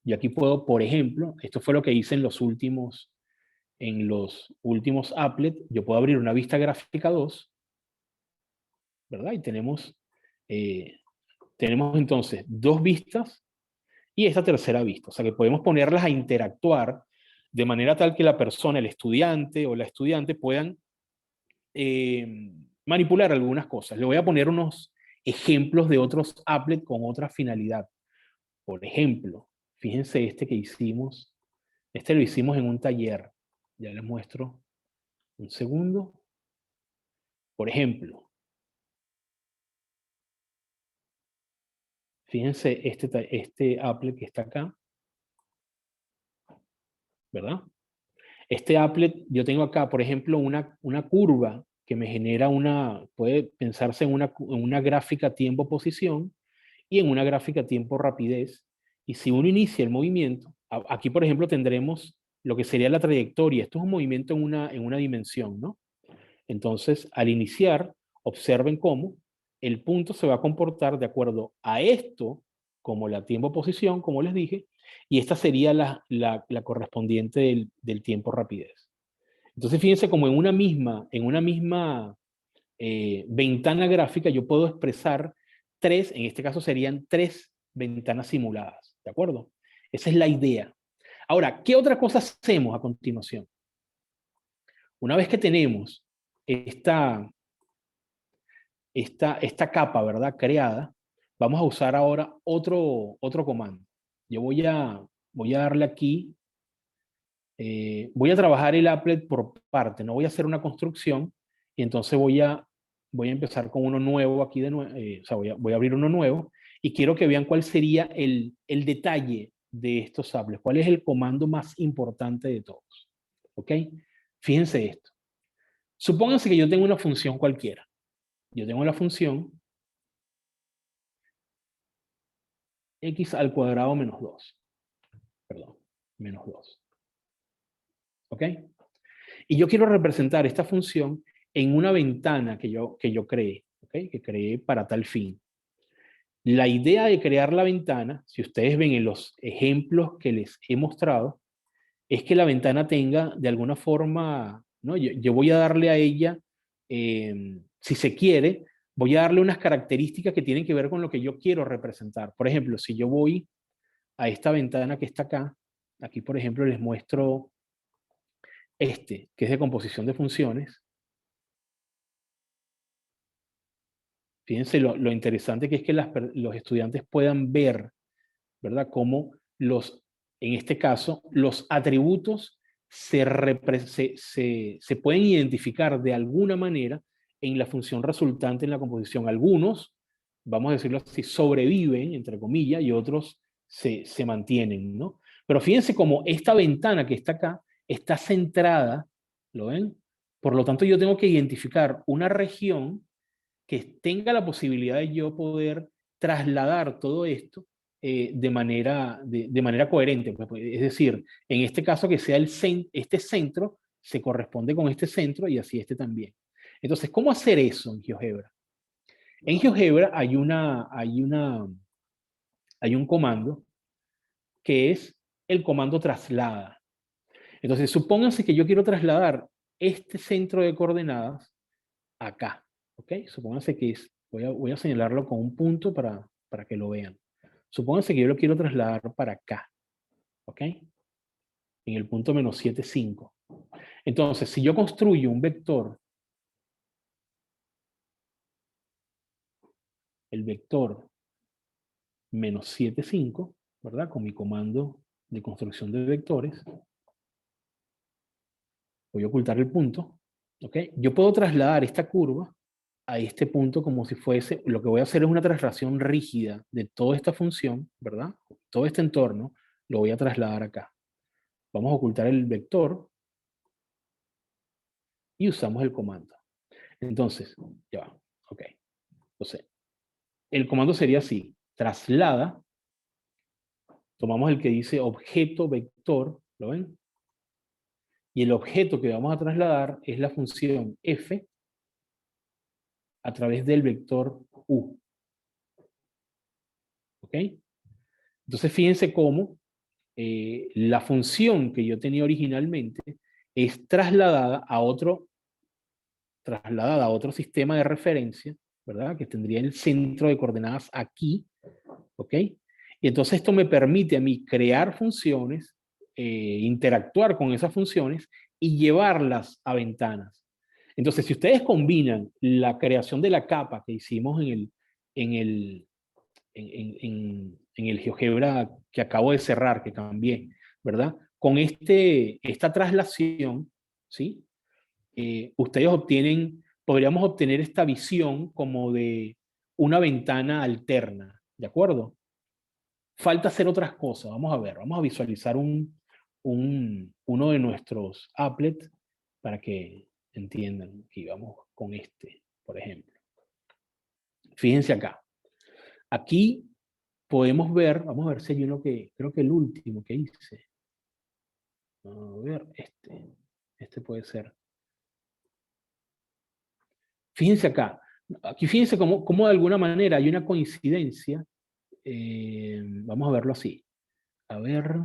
Y aquí puedo, por ejemplo, esto fue lo que hice en los últimos applet, yo puedo abrir una vista gráfica 2, ¿verdad? Y tenemos entonces 2 vistas y esta tercera vista. O sea que podemos ponerlas a interactuar de manera tal que la persona, el estudiante o la estudiante puedan manipular algunas cosas. Le voy a poner unos ejemplos de otros applet con otra finalidad. Por ejemplo, fíjense este que hicimos. Este lo hicimos en un taller. Ya les muestro un segundo. Por ejemplo, fíjense este applet que está acá, ¿verdad? Este applet, yo tengo acá, por ejemplo, una curva que me genera puede pensarse en una gráfica tiempo-posición y en una gráfica tiempo-rapidez. Y si uno inicia el movimiento, aquí, por ejemplo, tendremos lo que sería la trayectoria. Esto es un movimiento en una dimensión, ¿no? Entonces, al iniciar, observen cómo el punto se va a comportar de acuerdo a esto, como la tiempo-posición, como les dije, y esta sería la correspondiente del tiempo-rapidez. Entonces, fíjense como en una misma ventana gráfica yo puedo expresar tres, en este caso serían tres ventanas simuladas, ¿de acuerdo? Esa es la idea. Ahora, ¿qué otra cosa hacemos a continuación? Una vez que tenemos esta capa, ¿verdad? Creada, vamos a usar ahora otro comando. Yo voy a darle aquí, voy a trabajar el applet por parte, no voy a hacer una construcción, y entonces voy a empezar con uno nuevo aquí de nuevo, o sea, voy a abrir uno nuevo, y quiero que vean cuál sería el detalle de estos applets, cuál es el comando más importante de todos. ¿Ok? Fíjense esto. Supónganse que yo tengo una función cualquiera. Yo tengo la función x al cuadrado menos 2. Perdón, menos 2. ¿Ok? Y yo quiero representar esta función en una ventana que yo creé, ¿ok? Que creé para tal fin. La idea de crear la ventana, si ustedes ven en los ejemplos que les he mostrado, es que la ventana tenga de alguna forma, ¿no? Yo voy a darle a ella, si se quiere, voy a darle unas características que tienen que ver con lo que yo quiero representar. Por ejemplo, si yo voy a esta ventana que está acá, aquí por ejemplo les muestro que es de composición de funciones. Fíjense lo interesante que es que los estudiantes puedan ver, ¿verdad? Cómo en este caso, los atributos se pueden identificar de alguna manera en la función resultante en la composición. Algunos, vamos a decirlo así, sobreviven, entre comillas, y otros se mantienen, ¿no? Pero fíjense cómo esta ventana que está acá está centrada, ¿lo ven? Por lo tanto, yo tengo que identificar una región que tenga la posibilidad de yo poder trasladar todo esto de manera coherente. Es decir, en este caso que sea este centro se corresponde con este centro y así este también. Entonces, ¿cómo hacer eso en GeoGebra? En GeoGebra hay un comando que es el comando traslada. Entonces, supónganse que yo quiero trasladar este centro de coordenadas acá. ¿Ok? Supónganse que voy a señalarlo con un punto para que lo vean. Supónganse que yo lo quiero trasladar para acá. ¿Ok? En el punto menos 7, 5. Entonces, si yo construyo un vector, el vector menos 7, 5, ¿verdad? Con mi comando de construcción de vectores, voy a ocultar el punto. ¿Ok? Yo puedo trasladar esta curva a este punto como si fuese, lo que voy a hacer es una traslación rígida de toda esta función, ¿verdad? Todo este entorno lo voy a trasladar acá. Vamos a ocultar el vector y usamos el comando. Entonces, ya va, ok. Entonces, el comando sería así, traslada, tomamos el que dice objeto vector, ¿lo ven? Y el objeto que vamos a trasladar es la función f a través del vector u. ¿Ok? Entonces, fíjense cómo la función que yo tenía originalmente es trasladada a otro sistema de referencia, ¿verdad? Que tendría el centro de coordenadas aquí, ¿ok? Y entonces esto me permite a mí crear funciones, interactuar con esas funciones y llevarlas a ventanas. Entonces, si ustedes combinan la creación de la capa que hicimos en el GeoGebra que acabo de cerrar, que cambié, ¿verdad? Con esta traslación, ¿sí? Ustedes podríamos obtener esta visión como de una ventana alterna, ¿de acuerdo? Falta hacer otras cosas, vamos a ver, vamos a visualizar uno de nuestros applets para que entiendan. Aquí vamos con por ejemplo. Fíjense acá. Aquí podemos ver, vamos a ver si hay uno creo que el último que hice. A ver, este puede ser. Fíjense acá. Aquí fíjense cómo de alguna manera hay una coincidencia. Vamos a verlo así. A ver.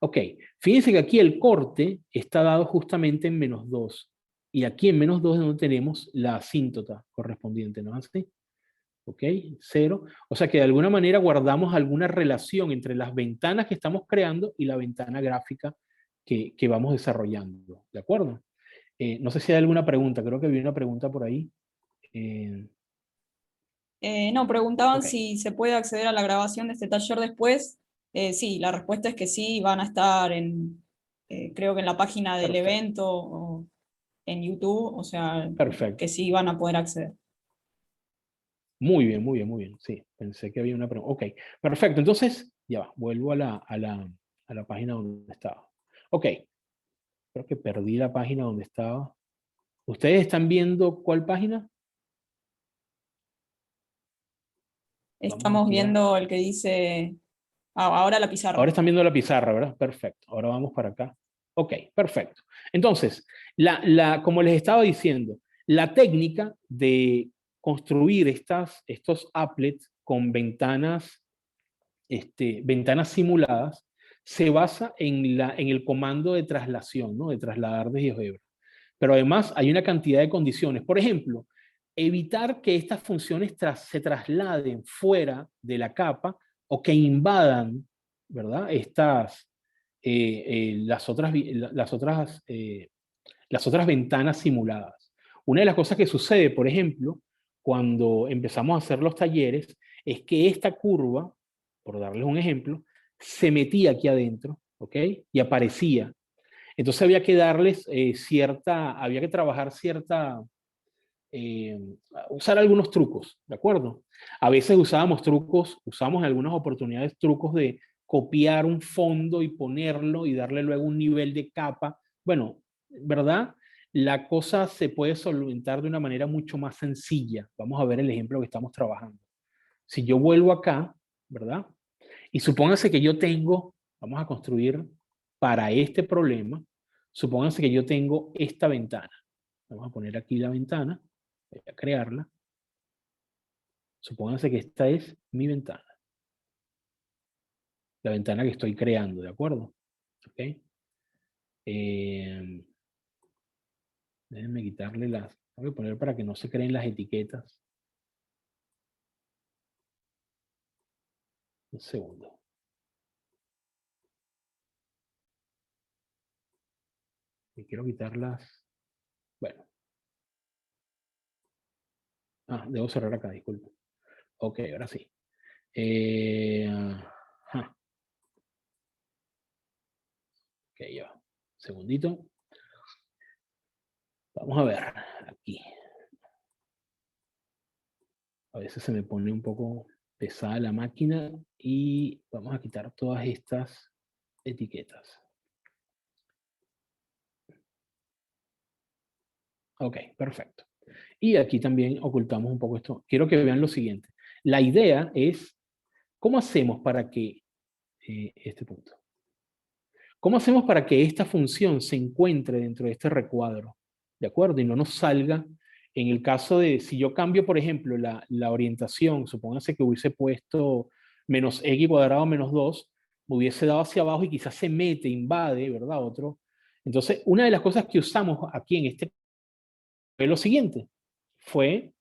Ok, fíjense que aquí el corte está dado justamente en -2. Y aquí en -2 es donde tenemos la asíntota correspondiente, ¿no es así? Ok, 0. O sea que de alguna manera guardamos alguna relación entre las ventanas que estamos creando y la ventana gráfica que vamos desarrollando. ¿De acuerdo? No sé si hay alguna pregunta, creo que vi una pregunta por ahí. No, preguntaban Ok, si se puede acceder a la grabación de este taller después. Sí, la respuesta es que sí, van a estar creo que en la página del perfecto, evento o en YouTube, o sea, que perfecto. sí van a poder acceder. Muy bien, muy bien, muy bien. Sí, pensé que había una pregunta. Ok, perfecto. Entonces, ya va, vuelvo a la página donde estaba. Ok, creo que perdí la página donde estaba. ¿Ustedes están viendo cuál página? Vamos Estamos aquí viendo el que dice, ahora la pizarra. ahora están viendo la pizarra, ¿verdad? Perfecto. Ahora vamos para acá. Ok, perfecto. Entonces, como les estaba diciendo, la técnica de construir estos applets con ventanas simuladas se basa en el comando de traslación, ¿no? De trasladar de GeoGebra. Pero además hay una cantidad de condiciones. Por ejemplo, evitar que estas funciones se trasladen fuera de la capa o que invadan, ¿verdad? Las otras ventanas simuladas. Una de las cosas que sucede, por ejemplo, cuando empezamos a hacer los talleres, es que esta curva, por darles un ejemplo, se metía aquí adentro, ¿ok? Y aparecía. Entonces había que darles había que trabajar eh, usar algunos trucos, ¿de acuerdo? A veces usamos en algunas oportunidades trucos de copiar un fondo y ponerlo y darle luego un nivel de capa. Bueno, ¿verdad? La cosa se puede solventar de una manera mucho más sencilla. Vamos a ver el ejemplo que estamos trabajando. Si yo vuelvo acá, ¿verdad? Y supóngase que vamos a construir para este problema, supóngase que yo tengo esta ventana. Vamos a poner aquí la ventana, voy a crearla. Supóngase que esta es mi ventana. La ventana que estoy creando, ¿de acuerdo? ¿Ok? Déjenme quitarle voy a poner para que no se creen las etiquetas. Un segundo. Y quiero quitarlas. Bueno. Debo cerrar acá, disculpe. Ok, ahora sí. Ajá. Ok, ya. Segundito. Vamos a ver aquí. A veces se me pone un poco pesada la máquina y vamos a quitar todas estas etiquetas. Ok, perfecto. Y aquí también ocultamos un poco esto. Quiero que vean lo siguiente. La idea es, ¿cómo hacemos para que, este punto, ¿cómo hacemos para que esta función se encuentre dentro de este recuadro? ¿De acuerdo? Y no nos salga, en el caso de, si yo cambio, por ejemplo, la orientación, supóngase que hubiese puesto -x² -2, me hubiese dado hacia abajo y quizás se mete, invade, ¿verdad? Entonces, una de las cosas que usamos aquí en este fue lo siguiente, fue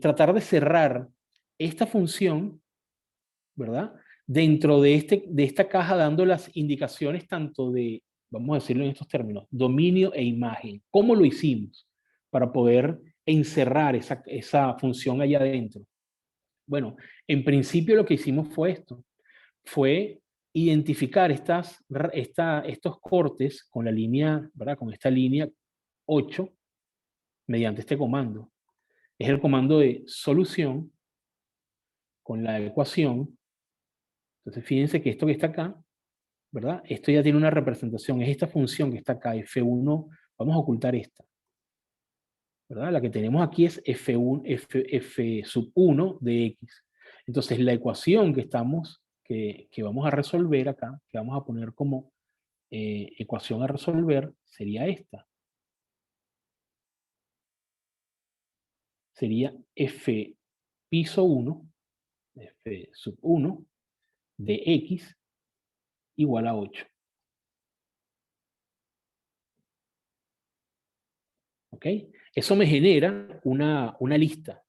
tratar de cerrar esta función, ¿verdad? Dentro de esta caja dando las indicaciones tanto de, vamos a decirlo en estos términos, dominio e imagen. ¿Cómo lo hicimos para poder encerrar esa función allá adentro? Bueno, en principio lo que hicimos fue esto. Fue identificar estos cortes con la línea, ¿verdad? Con esta línea 8 mediante este comando. Es el comando de solución con la ecuación. Entonces fíjense que esto que está acá, ¿verdad? Esto ya tiene una representación, es esta función que está acá, F1, vamos a ocultar esta, ¿verdad? La que tenemos aquí es F1, F sub 1 de X. Entonces la ecuación que vamos a resolver acá, que vamos a poner como ecuación a resolver, sería esta. Sería F piso 1, F sub 1 de X igual a 8. ¿Ok? Eso me genera una lista.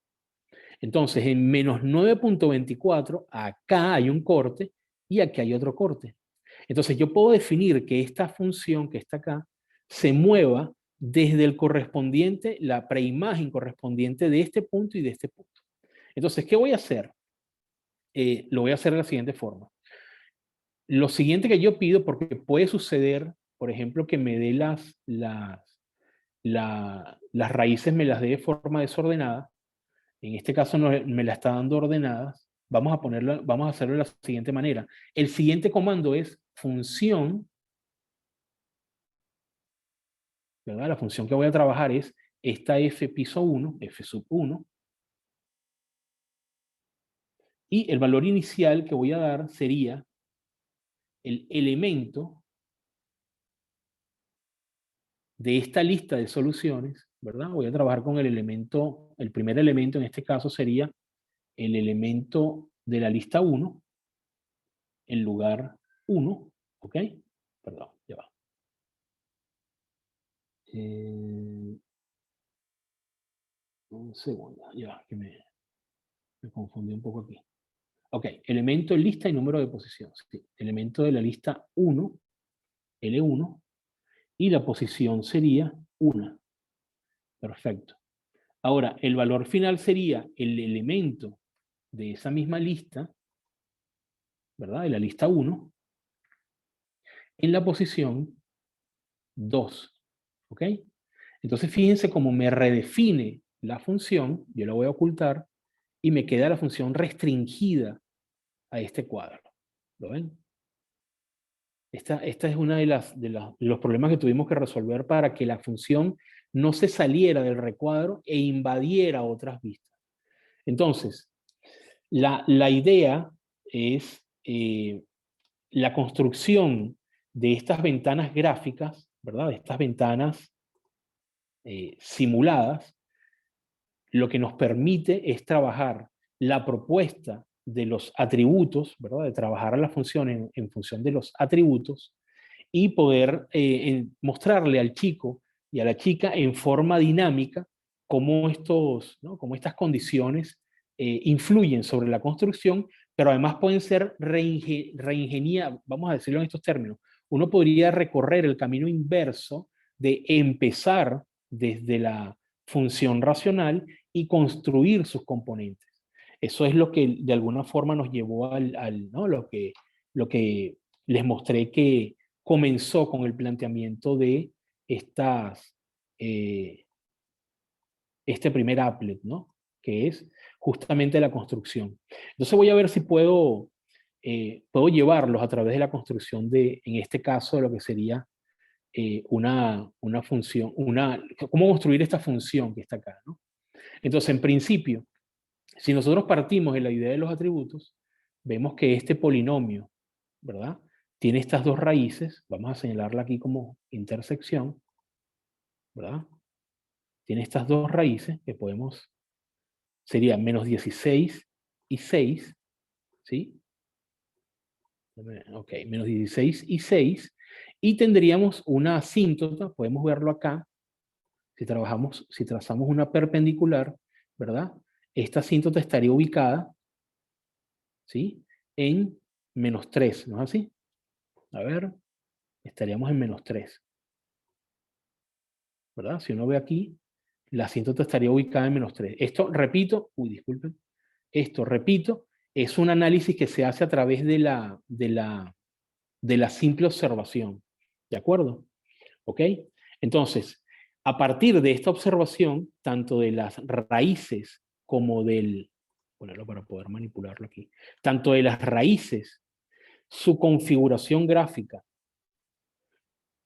Entonces, en menos 9.24, acá hay un corte y aquí hay otro corte. Entonces, yo puedo definir que esta función que está acá se mueva desde el correspondiente, la preimagen correspondiente de este punto y de este punto. Entonces, ¿qué voy a hacer? Lo voy a hacer de la siguiente forma. Lo siguiente que yo pido, porque puede suceder, por ejemplo, que me dé las raíces me las dé de forma desordenada. En este caso no, me la está dando ordenadas. Vamos a hacerlo de la siguiente manera. El siguiente comando es función, ¿verdad? La función que voy a trabajar es esta f piso 1, f sub 1, y el valor inicial que voy a dar sería el elemento de esta lista de soluciones, ¿verdad? Voy a trabajar con el elemento, el primer elemento en este caso sería el elemento de la lista 1, en lugar 1, ¿ok? Perdón, ya va. Un segundo, ya va, que me confundí un poco aquí. Ok, elemento de lista y número de posición. Sí, elemento de la lista 1, L1, y la posición sería 1. Perfecto. Ahora, el valor final sería el elemento de esa misma lista, ¿verdad? De la lista 1, en la posición 2. ¿Ok? Entonces fíjense cómo me redefine la función, yo la voy a ocultar, y me queda la función restringida a este cuadro. ¿Lo ven? Esta es una de los problemas que tuvimos que resolver para que la función no se saliera del recuadro e invadiera otras vistas. Entonces, la idea es la construcción de estas ventanas gráficas, ¿verdad? De estas ventanas simuladas, lo que nos permite es trabajar la propuesta de los atributos, ¿verdad? De trabajar la función en función de los atributos y poder mostrarle al chico y a la chica en forma dinámica cómo, ¿no? Cómo estas condiciones influyen sobre la construcción, pero además pueden ser reingeniadas, vamos a decirlo en estos términos. Uno podría recorrer el camino inverso de empezar desde la función racional y construir sus componentes. Eso es lo que de alguna forma nos llevó ¿no? Lo que les mostré que comenzó con el planteamiento de este primer applet, ¿no? Que es justamente la construcción. Entonces voy a ver si puedo llevarlos a través de la construcción de, en este caso, lo que sería una función, cómo construir esta función que está acá, ¿no? Entonces, en principio, si nosotros partimos de la idea de los atributos, vemos que este polinomio, ¿verdad? Tiene estas dos raíces, vamos a señalarla aquí como intersección, ¿verdad? Tiene estas dos raíces que serían menos 16 y 6, ¿sí? Ok, menos 16 y 6, y tendríamos una asíntota, podemos verlo acá, si trazamos una perpendicular, ¿verdad? Esta asíntota estaría ubicada, ¿sí? En menos 3, ¿no es así? A ver, estaríamos en menos 3, ¿verdad? Si uno ve aquí, la asíntota estaría ubicada en menos 3. Esto, repito, disculpen, Esto, repito, es un análisis que se hace a través de la simple observación. ¿De acuerdo? ¿Ok? Entonces, a partir de esta observación, tanto de las raíces como del, ponerlo para poder manipularlo aquí, tanto de las raíces, su configuración gráfica,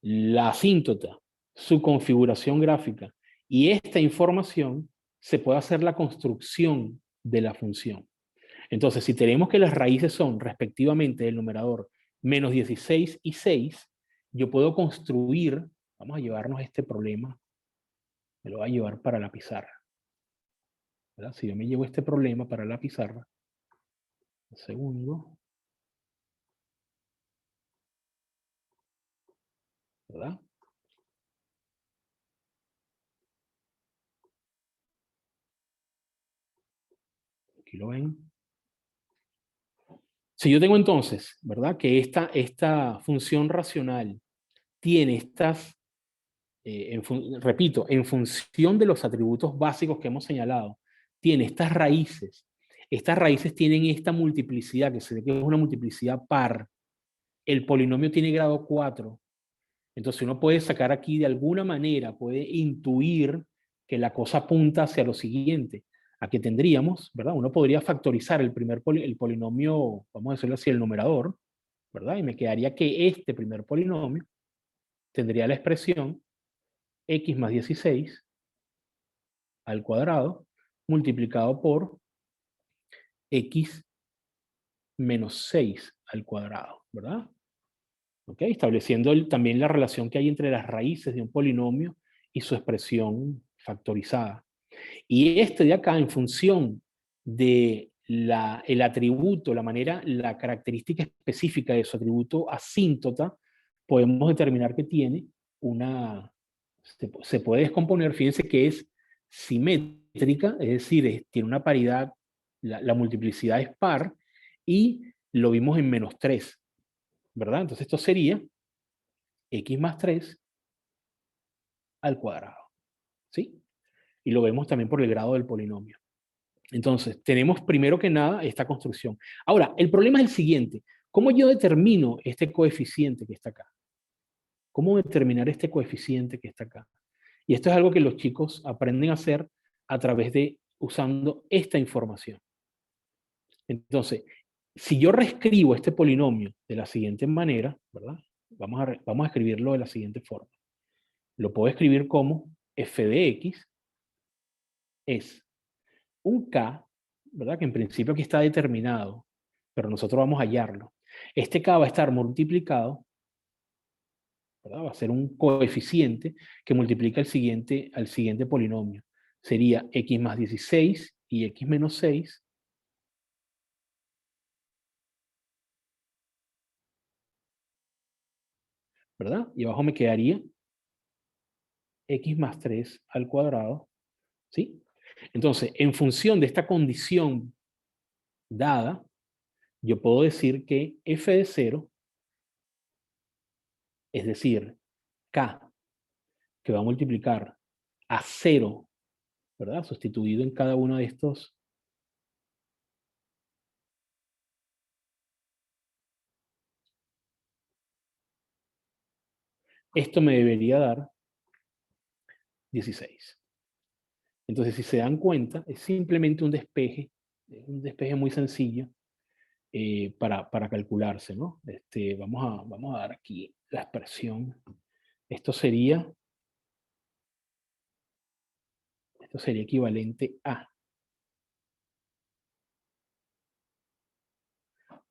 la asíntota, su configuración gráfica, y esta información se puede hacer la construcción de la función. Entonces, si tenemos que las raíces son respectivamente del numerador menos 16 y 6, yo puedo construir, vamos a llevarnos este problema, me lo voy a llevar para la pizarra. ¿Verdad? Si yo me llevo este problema para la pizarra, un segundo, ¿verdad? Aquí lo ven. Si yo tengo entonces, ¿verdad? Que esta función racional tiene estas, repito, en función de los atributos básicos que hemos señalado, tiene estas raíces. Estas raíces tienen esta multiplicidad, que se ve que es una multiplicidad par. El polinomio tiene grado 4. Entonces uno puede sacar aquí de alguna manera, puede intuir que la cosa apunta hacia lo siguiente, a que tendríamos, ¿verdad? Uno podría factorizar el polinomio, vamos a decirlo así, el numerador, ¿verdad? Y me quedaría que este primer polinomio tendría la expresión x más 16 al cuadrado multiplicado por x menos 6 al cuadrado, ¿verdad? ¿Ok? Estableciendo también la relación que hay entre las raíces de un polinomio y su expresión factorizada. Y este de acá, en función de el atributo, la manera, la característica específica de su atributo asíntota, podemos determinar que tiene una, se puede descomponer, fíjense que es simétrica, es decir, tiene una paridad, la multiplicidad es par, y lo vimos en menos 3, ¿verdad? Entonces esto sería x más 3 al cuadrado, ¿sí? Y lo vemos también por el grado del polinomio. Entonces, tenemos primero que nada esta construcción. Ahora, el problema es el siguiente. ¿Cómo yo determino este coeficiente que está acá? ¿Cómo determinar este coeficiente que está acá? Y esto es algo que los chicos aprenden a hacer a través de usando esta información. Entonces, si yo reescribo este polinomio de la siguiente manera, ¿verdad? Vamos a escribirlo de la siguiente forma. Lo puedo escribir como f de x es un k, ¿verdad? Que en principio aquí está determinado, pero nosotros vamos a hallarlo. Este k va a estar multiplicado, ¿verdad? Va a ser un coeficiente que multiplica al siguiente polinomio. Sería x más 16 y x menos 6. ¿Verdad? Y abajo me quedaría x más 3 al cuadrado, ¿sí? Entonces, en función de esta condición dada, yo puedo decir que f de 0, es decir, k, que va a multiplicar a 0, ¿verdad? Sustituido en cada uno de estos. Esto me debería dar 16. Entonces, si se dan cuenta, es simplemente un despeje muy sencillo para calcularse, ¿no? Vamos a dar aquí la expresión. Esto sería equivalente a.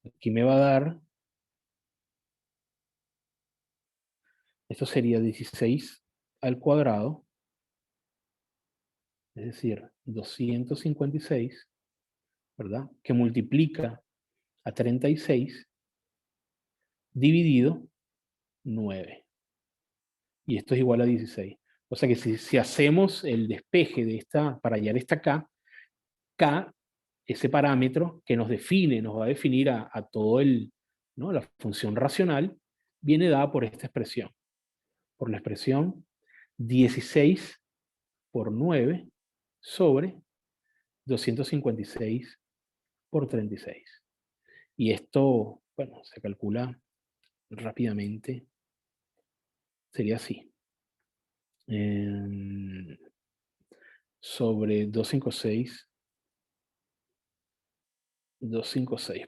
Aquí me va a dar, esto sería 16 al cuadrado, es decir, 256, ¿verdad? Que multiplica a 36 dividido 9. Y esto es igual a 16. O sea que si hacemos el despeje de esta, para hallar esta K, ese parámetro que nos va a definir a todo ¿no? La función racional, viene dada por esta expresión. Por la expresión 16 por 9 sobre 256 por 36. Y esto, bueno, se calcula rápidamente. Sería así. Sobre 256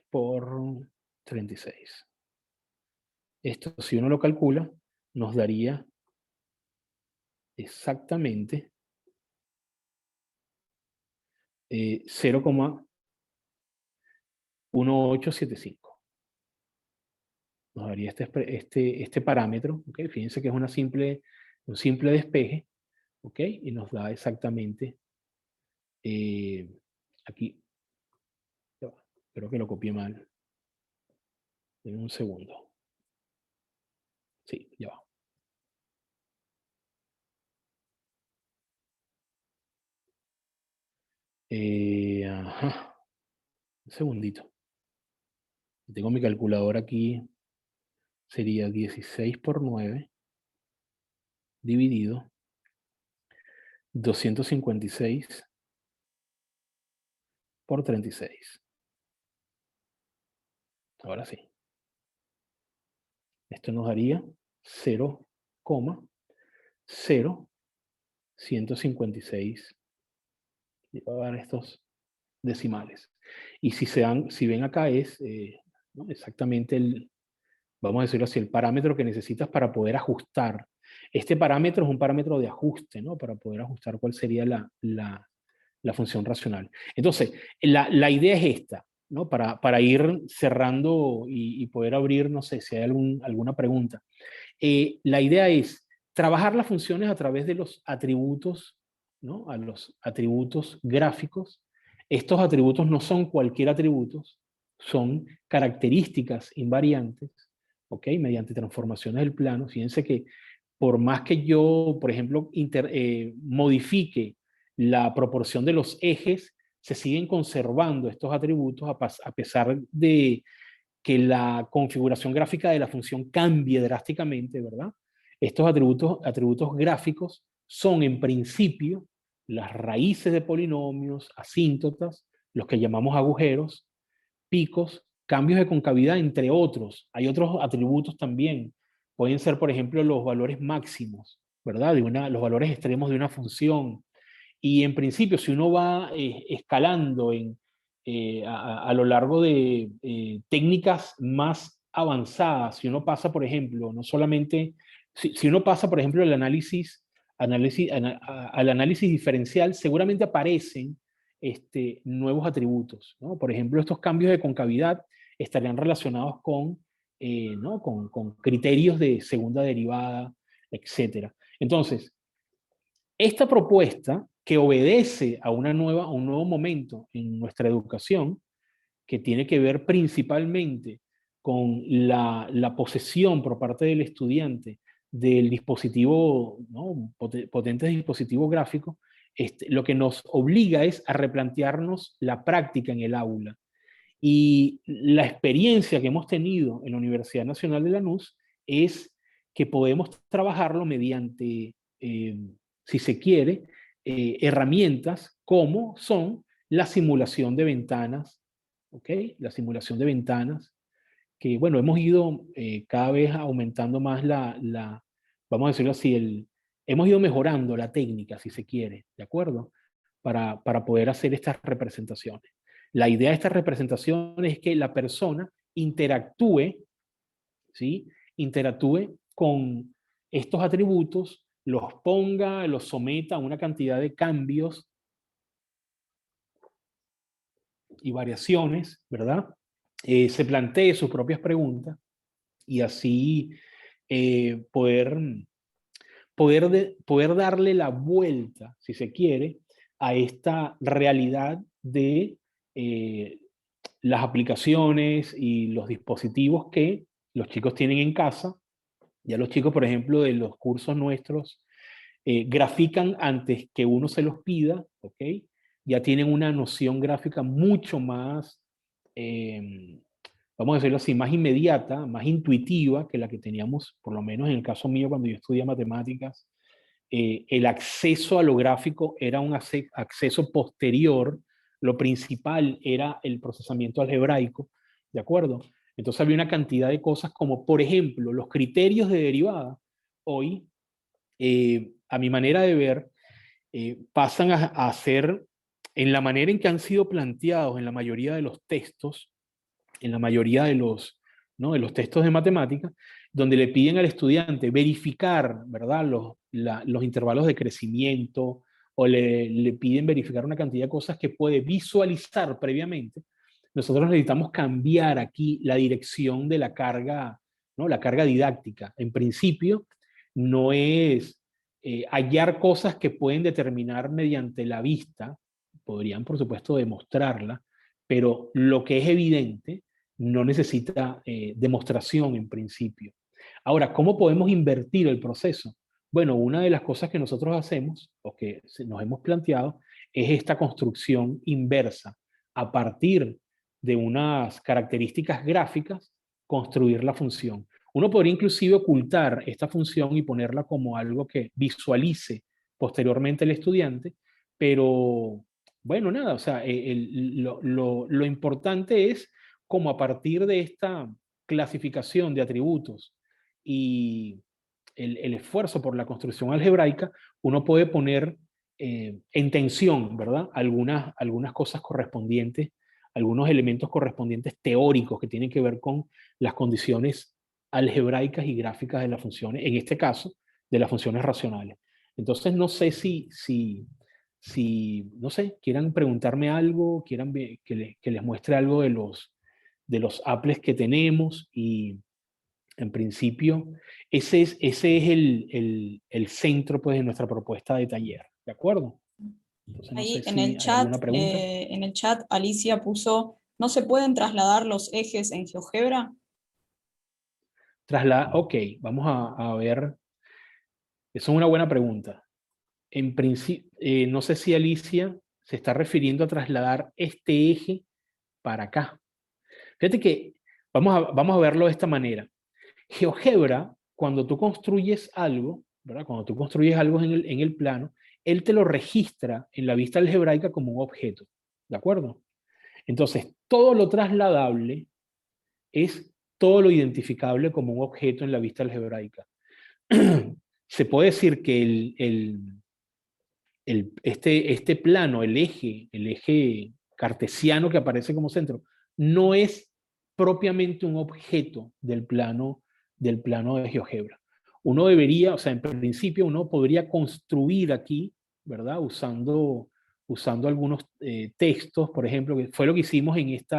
por 36. Esto, si uno lo calcula, nos daría exactamente 0,1875. Nos daría este parámetro, ¿ok? Fíjense que es un simple despeje, ¿ok? Y nos da exactamente, aquí, ya va, creo que lo copié mal. En un segundo. Sí, ya va. Ajá. Un segundito. Tengo mi calculadora aquí. Sería 16 por 9 dividido 256 por 36. Ahora sí. Esto nos daría 0,0156. Voy a dar estos decimales. Y si ven acá es ¿no? Exactamente vamos a decirlo así, el parámetro que necesitas para poder ajustar. Este parámetro es un parámetro de ajuste, ¿no? Para poder ajustar cuál sería la función racional. Entonces, la idea es esta, ¿no? Para ir cerrando y poder abrir, no sé si hay alguna pregunta. La idea es trabajar las funciones a través de los atributos, ¿no? A los atributos gráficos. Estos atributos no son cualquier atributo, son características invariantes, ¿ok? Mediante transformaciones del plano. Fíjense que por más que yo, por ejemplo, modifique la proporción de los ejes, se siguen conservando estos atributos a pesar de que la configuración gráfica de la función cambie drásticamente, ¿verdad? Estos atributos gráficos son en principio las raíces de polinomios, asíntotas, los que llamamos agujeros, picos, cambios de concavidad, entre otros. Hay otros atributos también. Pueden ser, por ejemplo, los valores máximos, ¿verdad? Los valores extremos de una función. Y en principio, si uno va escalando a lo largo de técnicas más avanzadas, si uno pasa, por ejemplo, no solamente, si uno pasa, por ejemplo, al análisis diferencial, seguramente aparecen nuevos atributos, ¿no? Por ejemplo, estos cambios de concavidad estarían relacionados ¿no? con criterios de segunda derivada, etc. Entonces, esta propuesta que obedece a un nuevo momento en nuestra educación, que tiene que ver principalmente con la posesión por parte del estudiante del dispositivo, ¿no? Potentes dispositivos gráficos, lo que nos obliga es a replantearnos la práctica en el aula. Y la experiencia que hemos tenido en la Universidad Nacional de Lanús es que podemos trabajarlo mediante, si se quiere, herramientas como son la simulación de ventanas, ¿ok? La simulación de ventanas, que bueno, hemos ido cada vez aumentando más vamos a decirlo así, hemos ido mejorando la técnica, si se quiere, ¿de acuerdo? Para poder hacer estas representaciones. La idea de estas representaciones es que la persona interactúe, ¿sí? Interactúe con estos atributos, los ponga, los someta a una cantidad de cambios y variaciones, ¿verdad? Se plantee sus propias preguntas y así poder darle la vuelta, si se quiere, a esta realidad de las aplicaciones y los dispositivos que los chicos tienen en casa. Ya los chicos, por ejemplo, de los cursos nuestros, grafican antes que uno se los pida, ¿ok? Ya tienen una noción gráfica mucho más, vamos a decirlo así, más inmediata, más intuitiva que la que teníamos, por lo menos en el caso mío cuando yo estudié matemáticas. El acceso a lo gráfico era un acceso posterior, lo principal era el procesamiento algebraico, ¿de acuerdo? Entonces había una cantidad de cosas como, por ejemplo, los criterios de derivada, hoy, a mi manera de ver, pasan a ser, en la manera en que han sido planteados en la mayoría de los textos, en la mayoría de los, ¿no?, de los textos de matemáticas, donde le piden al estudiante verificar, ¿verdad?, los intervalos de crecimiento, o le piden verificar una cantidad de cosas que puede visualizar previamente. Nosotros necesitamos cambiar aquí la dirección de la carga, ¿no?, la carga didáctica. En principio, no es hallar cosas que pueden determinar mediante la vista, podrían por supuesto demostrarla, pero lo que es evidente no necesita demostración en principio. Ahora, ¿cómo podemos invertir el proceso? Bueno, una de las cosas que nosotros hacemos, o que nos hemos planteado, es esta construcción inversa. A partir de unas características gráficas, construir la función. Uno podría inclusive ocultar esta función y ponerla como algo que visualice posteriormente el estudiante, pero bueno, nada, o sea, lo importante es como a partir de esta clasificación de atributos y el esfuerzo por la construcción algebraica, uno puede poner en tensión, ¿verdad? Algunas cosas correspondientes, algunos elementos correspondientes teóricos que tienen que ver con las condiciones algebraicas y gráficas de las funciones, en este caso, de las funciones racionales. Entonces, no sé no sé, quieran preguntarme algo, quieran que les muestre algo de los apples que tenemos, y en principio ese es el centro, pues, de nuestra propuesta de taller, ¿de acuerdo? Entonces, no Ahí sé si hay alguna pregunta. en el chat Alicia puso, ¿no se pueden trasladar los ejes en GeoGebra? Ok, vamos a ver. Esa es una buena pregunta. En principio, no sé si Alicia se está refiriendo a trasladar este eje para acá. Fíjate que vamos a verlo de esta manera. GeoGebra, cuando tú construyes algo, ¿verdad? Cuando tú construyes algo en el plano, él te lo registra en la vista algebraica como un objeto, ¿de acuerdo? Entonces, todo lo trasladable es todo lo identificable como un objeto en la vista algebraica. Se puede decir que este plano, el eje cartesiano que aparece como centro, no es propiamente un objeto del plano de GeoGebra. Uno debería, o sea, en principio uno podría construir aquí, ¿verdad? Usando algunos textos, por ejemplo, que fue lo que hicimos en este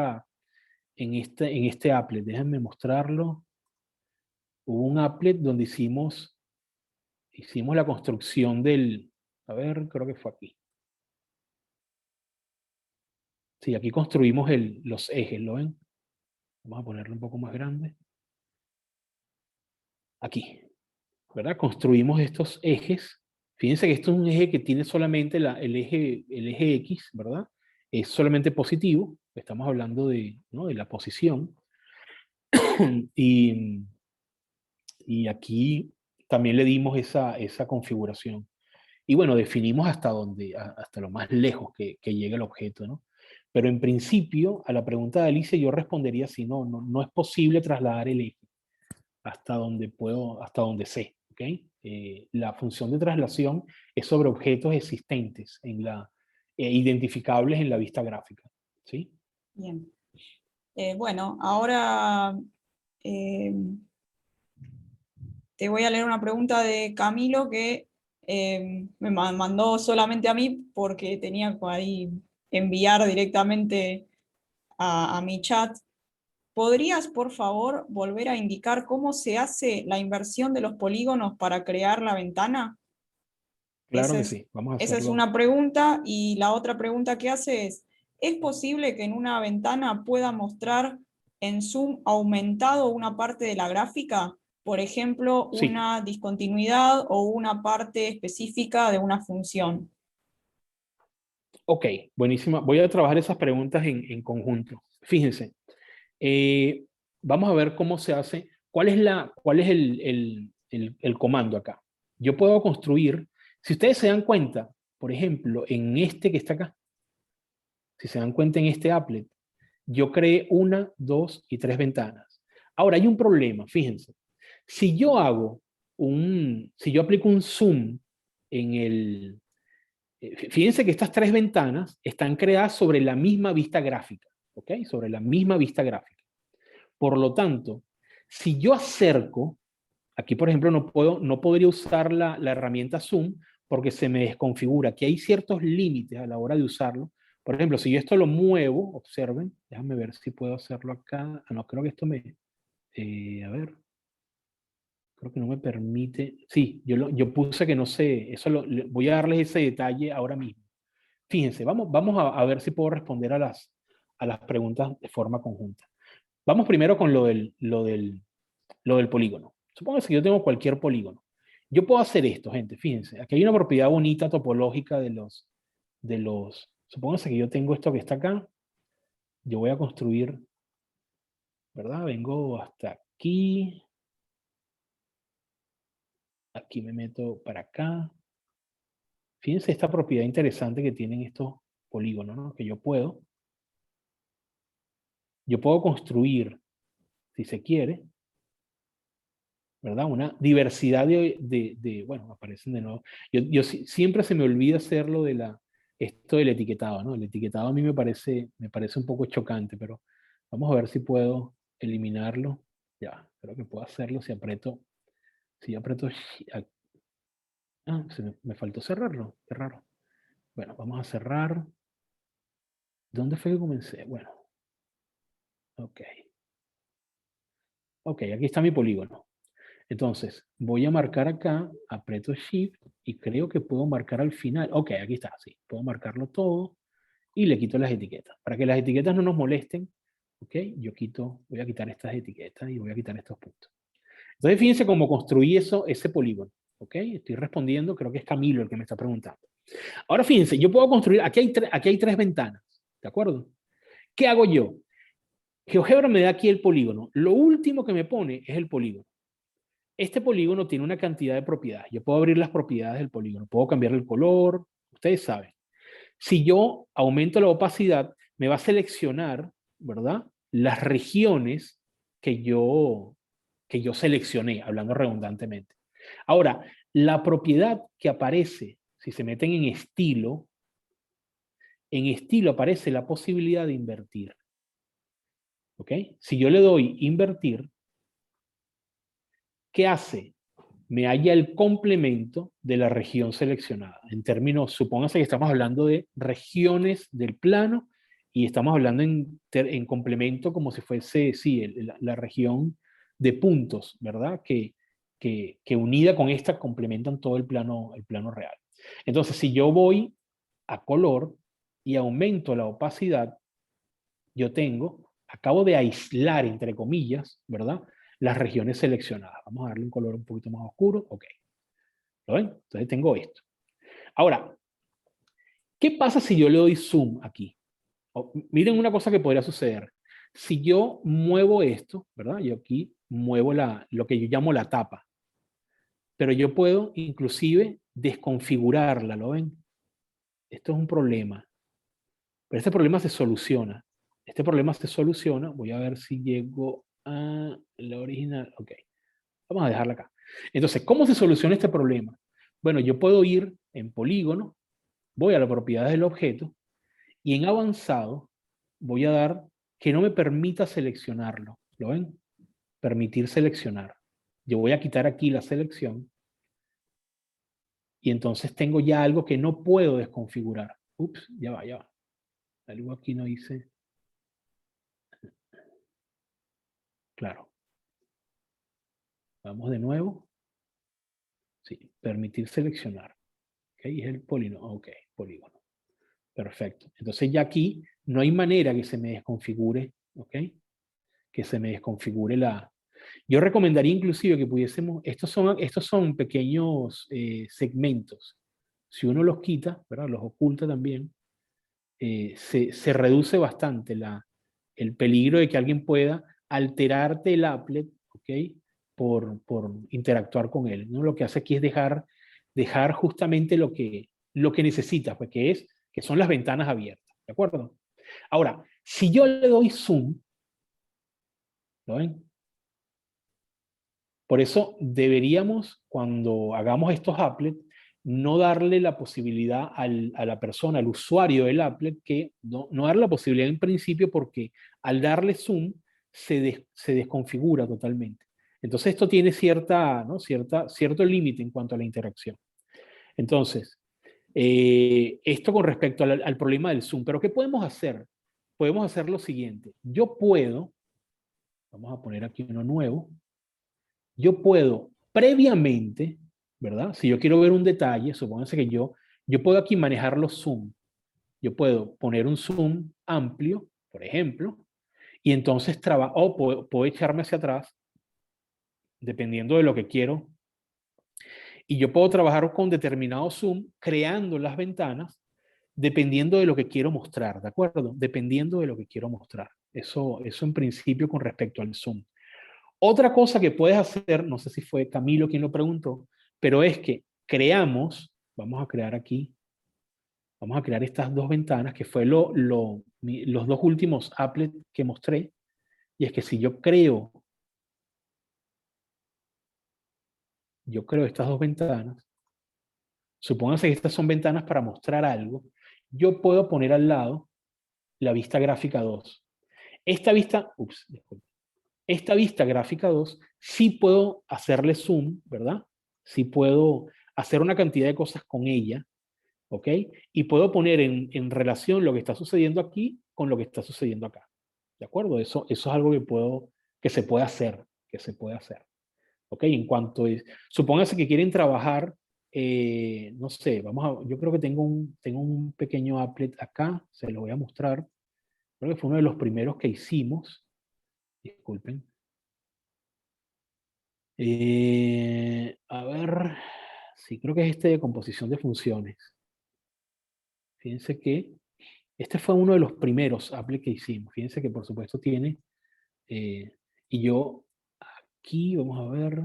applet. Déjenme mostrarlo. Hubo un applet donde hicimos la construcción a ver, creo que fue aquí. Sí, aquí construimos los ejes, ¿lo ven? Vamos a ponerlo un poco más grande. Aquí, ¿verdad? Construimos estos ejes. Fíjense que esto es un eje que tiene solamente el eje X, ¿verdad? Es solamente positivo. Estamos hablando ¿no?, de la posición. Y aquí también le dimos esa configuración. Y bueno, definimos hasta lo más lejos que llegue el objeto, ¿no? Pero en principio, a la pregunta de Alicia, yo respondería si no es posible trasladar el eje hasta donde puedo, hasta donde sé, ¿ok? La función de traslación es sobre objetos existentes identificables en la vista gráfica, ¿sí? Bien. Bueno, ahora te voy a leer una pregunta de Camilo que me mandó solamente a mí porque tenía que ahí enviar directamente a mi chat. ¿Podrías, por favor, volver a indicar cómo se hace la inversión de los polígonos para crear la ventana? Claro que sí, vamos a Esa es hacerlo. una pregunta, y la otra pregunta que hace ¿es posible que en una ventana pueda mostrar en zoom aumentado una parte de la gráfica? Por ejemplo, Sí, una discontinuidad o una parte específica de una función. ok, buenísima. Voy a trabajar esas preguntas en conjunto. Fíjense, vamos a ver cómo se hace, cuál es el comando acá. Yo puedo construir, si ustedes se dan cuenta, por ejemplo, en este que está acá, si se dan cuenta en este applet, yo creé 1, 2 y 3 ventanas. Ahora hay un problema, fíjense. Si yo aplico un zoom en el... Fíjense que estas 3 ventanas están creadas sobre la misma vista gráfica, ¿ok? Sobre la misma vista gráfica. Por lo tanto, si yo acerco, aquí por ejemplo no podría usar la herramienta zoom porque se me desconfigura. Aquí hay ciertos límites a la hora de usarlo. Por ejemplo, si yo esto lo muevo, observen, déjame ver si puedo hacerlo acá. Ah, no, creo que esto me... a ver, creo que no me permite. Sí, yo puse que no sé, voy a darles ese detalle ahora mismo. Fíjense, vamos a ver si puedo responder a las preguntas de forma conjunta. Vamos primero con lo del polígono. Supóngase que yo tengo cualquier polígono. Yo puedo hacer esto, gente, fíjense. Aquí hay una propiedad bonita topológica de los... Supóngase que yo tengo esto que está acá. Yo voy a construir, ¿verdad? Vengo hasta aquí. Aquí me meto para acá. Fíjense esta propiedad interesante que tienen estos polígonos, ¿no? Que yo puedo construir, si se quiere, ¿verdad? Una diversidad bueno, aparecen de nuevo. Siempre se me olvida hacerlo esto del etiquetado, ¿no? El etiquetado a mí me parece un poco chocante, pero vamos a ver si puedo eliminarlo. Ya, creo que puedo hacerlo si aprieto. Me faltó cerrarlo, qué raro. Bueno, vamos a cerrar. ¿Dónde fue que comencé? Bueno, ok. Ok, aquí está mi polígono. Entonces, voy a marcar acá, aprieto Shift y creo que puedo marcar al final. Ok, aquí está, sí. Puedo marcarlo todo y le quito las etiquetas. Para que las etiquetas no nos molesten, ok, voy a quitar estas etiquetas y voy a quitar estos puntos. Entonces, fíjense cómo construí ese polígono. Ok, estoy respondiendo, creo que es Camilo el que me está preguntando. Ahora fíjense, yo puedo construir, aquí hay 3 ventanas, ¿de acuerdo? ¿Qué hago yo? GeoGebra me da aquí el polígono. Lo último que me pone es el polígono. Este polígono tiene una cantidad de propiedades. Yo puedo abrir las propiedades del polígono. Puedo cambiarle el color. Ustedes saben. Si yo aumento la opacidad, me va a seleccionar, ¿verdad? Las regiones que yo seleccioné, hablando redundantemente. Ahora, la propiedad que aparece, si se meten en estilo aparece la posibilidad de invertir. ¿Ok? Si yo le doy invertir, ¿qué hace? Me halla el complemento de la región seleccionada. En términos, supóngase que estamos hablando de regiones del plano y estamos hablando en complemento como si fuese, sí, la región de puntos, ¿verdad? Que unida con esta complementan todo el plano real. Entonces, si yo voy a color y aumento la opacidad, acabo de aislar, entre comillas, ¿verdad? Las regiones seleccionadas. Vamos a darle un color un poquito más oscuro. Ok. ¿Lo ven? Entonces tengo esto. Ahora, ¿qué pasa si yo le doy zoom aquí? Miren una cosa que podría suceder. Si yo muevo esto, ¿verdad? Yo aquí muevo lo que yo llamo la tapa. Pero yo puedo inclusive desconfigurarla, ¿lo ven? Esto es un problema. Pero este problema se soluciona. Voy a ver si llego a la original. Ok. Vamos a dejarla acá. Entonces, ¿cómo se soluciona este problema? Bueno, yo puedo ir en polígono, voy a las propiedades del objeto y en avanzado voy a dar que no me permita seleccionarlo. ¿Lo ven? Permitir seleccionar. Yo voy a quitar aquí la selección y entonces tengo ya algo que no puedo desconfigurar. Ups, ya va. Algo aquí no hice. Claro. Vamos de nuevo. Sí, permitir seleccionar. ¿Ok? Es el polígono. Ok, polígono. Perfecto. Entonces ya aquí no hay manera que se me desconfigure, ¿ok? Que se me desconfigure Yo recomendaría inclusive que pudiésemos, estos son pequeños segmentos. Si uno los quita, ¿verdad? Los oculta también, se reduce bastante el peligro de que alguien pueda alterarte el applet, ¿ok? Por interactuar con él, ¿no? Lo que hace aquí es dejar justamente lo que necesitas, pues que son las ventanas abiertas, ¿de acuerdo? Ahora, si yo le doy zoom, ¿lo ven? Por eso deberíamos, cuando hagamos estos applets, no darle la posibilidad a la persona, al usuario del applet, que no darle la posibilidad en principio, porque al darle zoom se desconfigura totalmente. Entonces esto tiene cierto límite en cuanto a la interacción. Entonces, esto con respecto al problema del zoom. Pero ¿qué podemos hacer? Podemos hacer lo siguiente. Yo puedo, vamos a poner aquí uno nuevo, yo puedo previamente, ¿verdad? Si yo quiero ver un detalle, supónganse que yo puedo aquí manejar los zoom. Yo puedo poner un zoom amplio, por ejemplo, y entonces o puedo echarme hacia atrás, dependiendo de lo que quiero. Y yo puedo trabajar con determinado zoom, creando las ventanas, dependiendo de lo que quiero mostrar, ¿de acuerdo? Dependiendo de lo que quiero mostrar. Eso en principio con respecto al zoom. Otra cosa que puedes hacer, no sé si fue Camilo quien lo preguntó, pero es que vamos a crear aquí, vamos a crear estas dos ventanas, que fue los dos últimos applets que mostré, y es que si yo creo estas dos ventanas, supónganse que estas son ventanas para mostrar algo, yo puedo poner al lado la vista gráfica 2. Esta vista gráfica 2 sí puedo hacerle zoom, ¿verdad? Sí puedo hacer una cantidad de cosas con ella, ¿ok? Y puedo poner en relación lo que está sucediendo aquí con lo que está sucediendo acá, ¿de acuerdo? Eso es algo que se puede hacer, ¿ok? Supóngase que quieren trabajar, no sé, yo creo que tengo un pequeño applet acá, se lo voy a mostrar, creo que fue uno de los primeros que hicimos, disculpen. A ver, sí, creo que es este de composición de funciones. Fíjense que este fue uno de los primeros applets que hicimos. Fíjense que por supuesto tiene, y yo aquí, vamos a ver,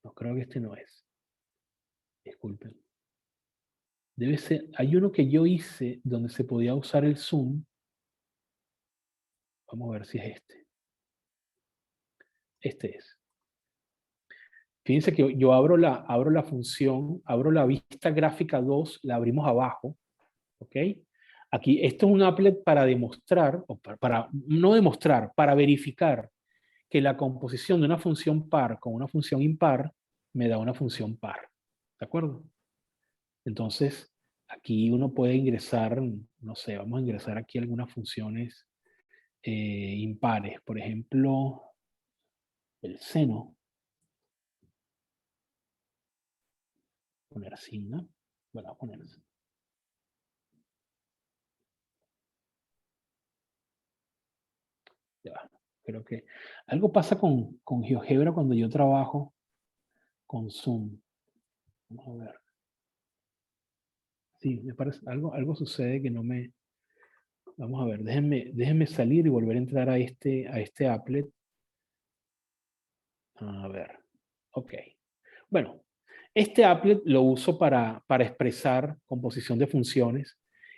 no creo que este no es. Disculpen. Debe ser, hay uno que yo hice donde se podía usar el zoom. Vamos a ver si es este. Este es. Fíjense que yo abro la función, abro la vista gráfica 2, la abrimos abajo, ¿ok? Aquí, esto es un applet para demostrar, o no demostrar, para verificar que la composición de una función par con una función impar me da una función par, ¿de acuerdo? Entonces, aquí uno puede ingresar, no sé, vamos a ingresar aquí algunas funciones impares, por ejemplo, el seno. Poner así, ¿no? Bueno, poner así. Ya va. Creo que algo pasa con GeoGebra cuando yo trabajo con Zoom. Vamos a ver. Sí, me parece, algo sucede que no me... Vamos a ver, déjenme salir y volver a entrar a este applet. A ver, ok. Bueno, este applet lo uso para expresar composición de funciones.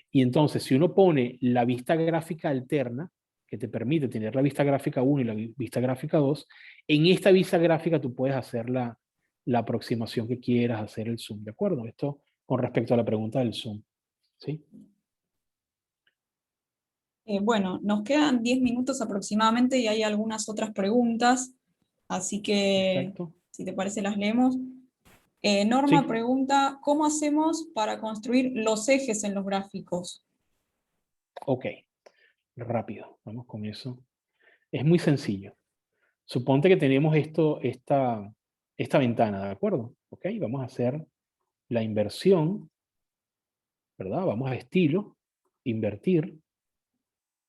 Y entonces, si uno pone la vista gráfica alterna, que te permite tener la vista gráfica 1 y la vista gráfica 2, en esta vista gráfica tú puedes hacer la aproximación que quieras, hacer el zoom, ¿de acuerdo? Esto con respecto a la pregunta del zoom. ¿Sí? Bueno, nos quedan 10 minutos aproximadamente y hay algunas otras preguntas, así que Perfecto. si te parece las leemos. Norma Sí. pregunta, ¿cómo hacemos para construir los ejes en los gráficos? Ok. Rápido. Vamos con eso. Es muy sencillo. Suponte que tenemos esta ventana, ¿de acuerdo? Ok, vamos a hacer la inversión, ¿verdad? Vamos a estilo, invertir.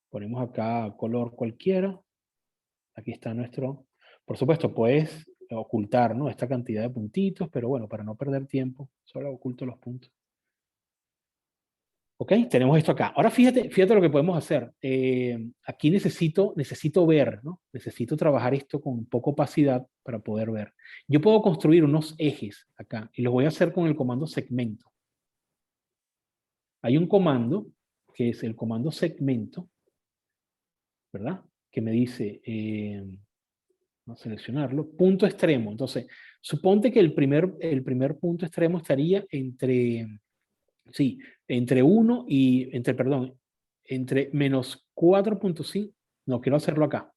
Ponemos acá color cualquiera. Aquí está nuestro... Por supuesto, puedes ocultar, ¿no? Esta cantidad de puntitos, pero bueno, para no perder tiempo, solo oculto los puntos. Ok, tenemos esto acá. Ahora fíjate lo que podemos hacer. Aquí necesito ver, ¿no? Necesito trabajar esto con poca opacidad para poder ver. Yo puedo construir unos ejes acá y los voy a hacer con el comando segmento. Hay un comando que es el comando segmento, ¿verdad? Que me dice, vamos a seleccionarlo, punto extremo. Entonces, suponte que el primer punto extremo estaría entre, sí, entre 1 y, perdón, entre menos 4.5, no, quiero hacerlo acá,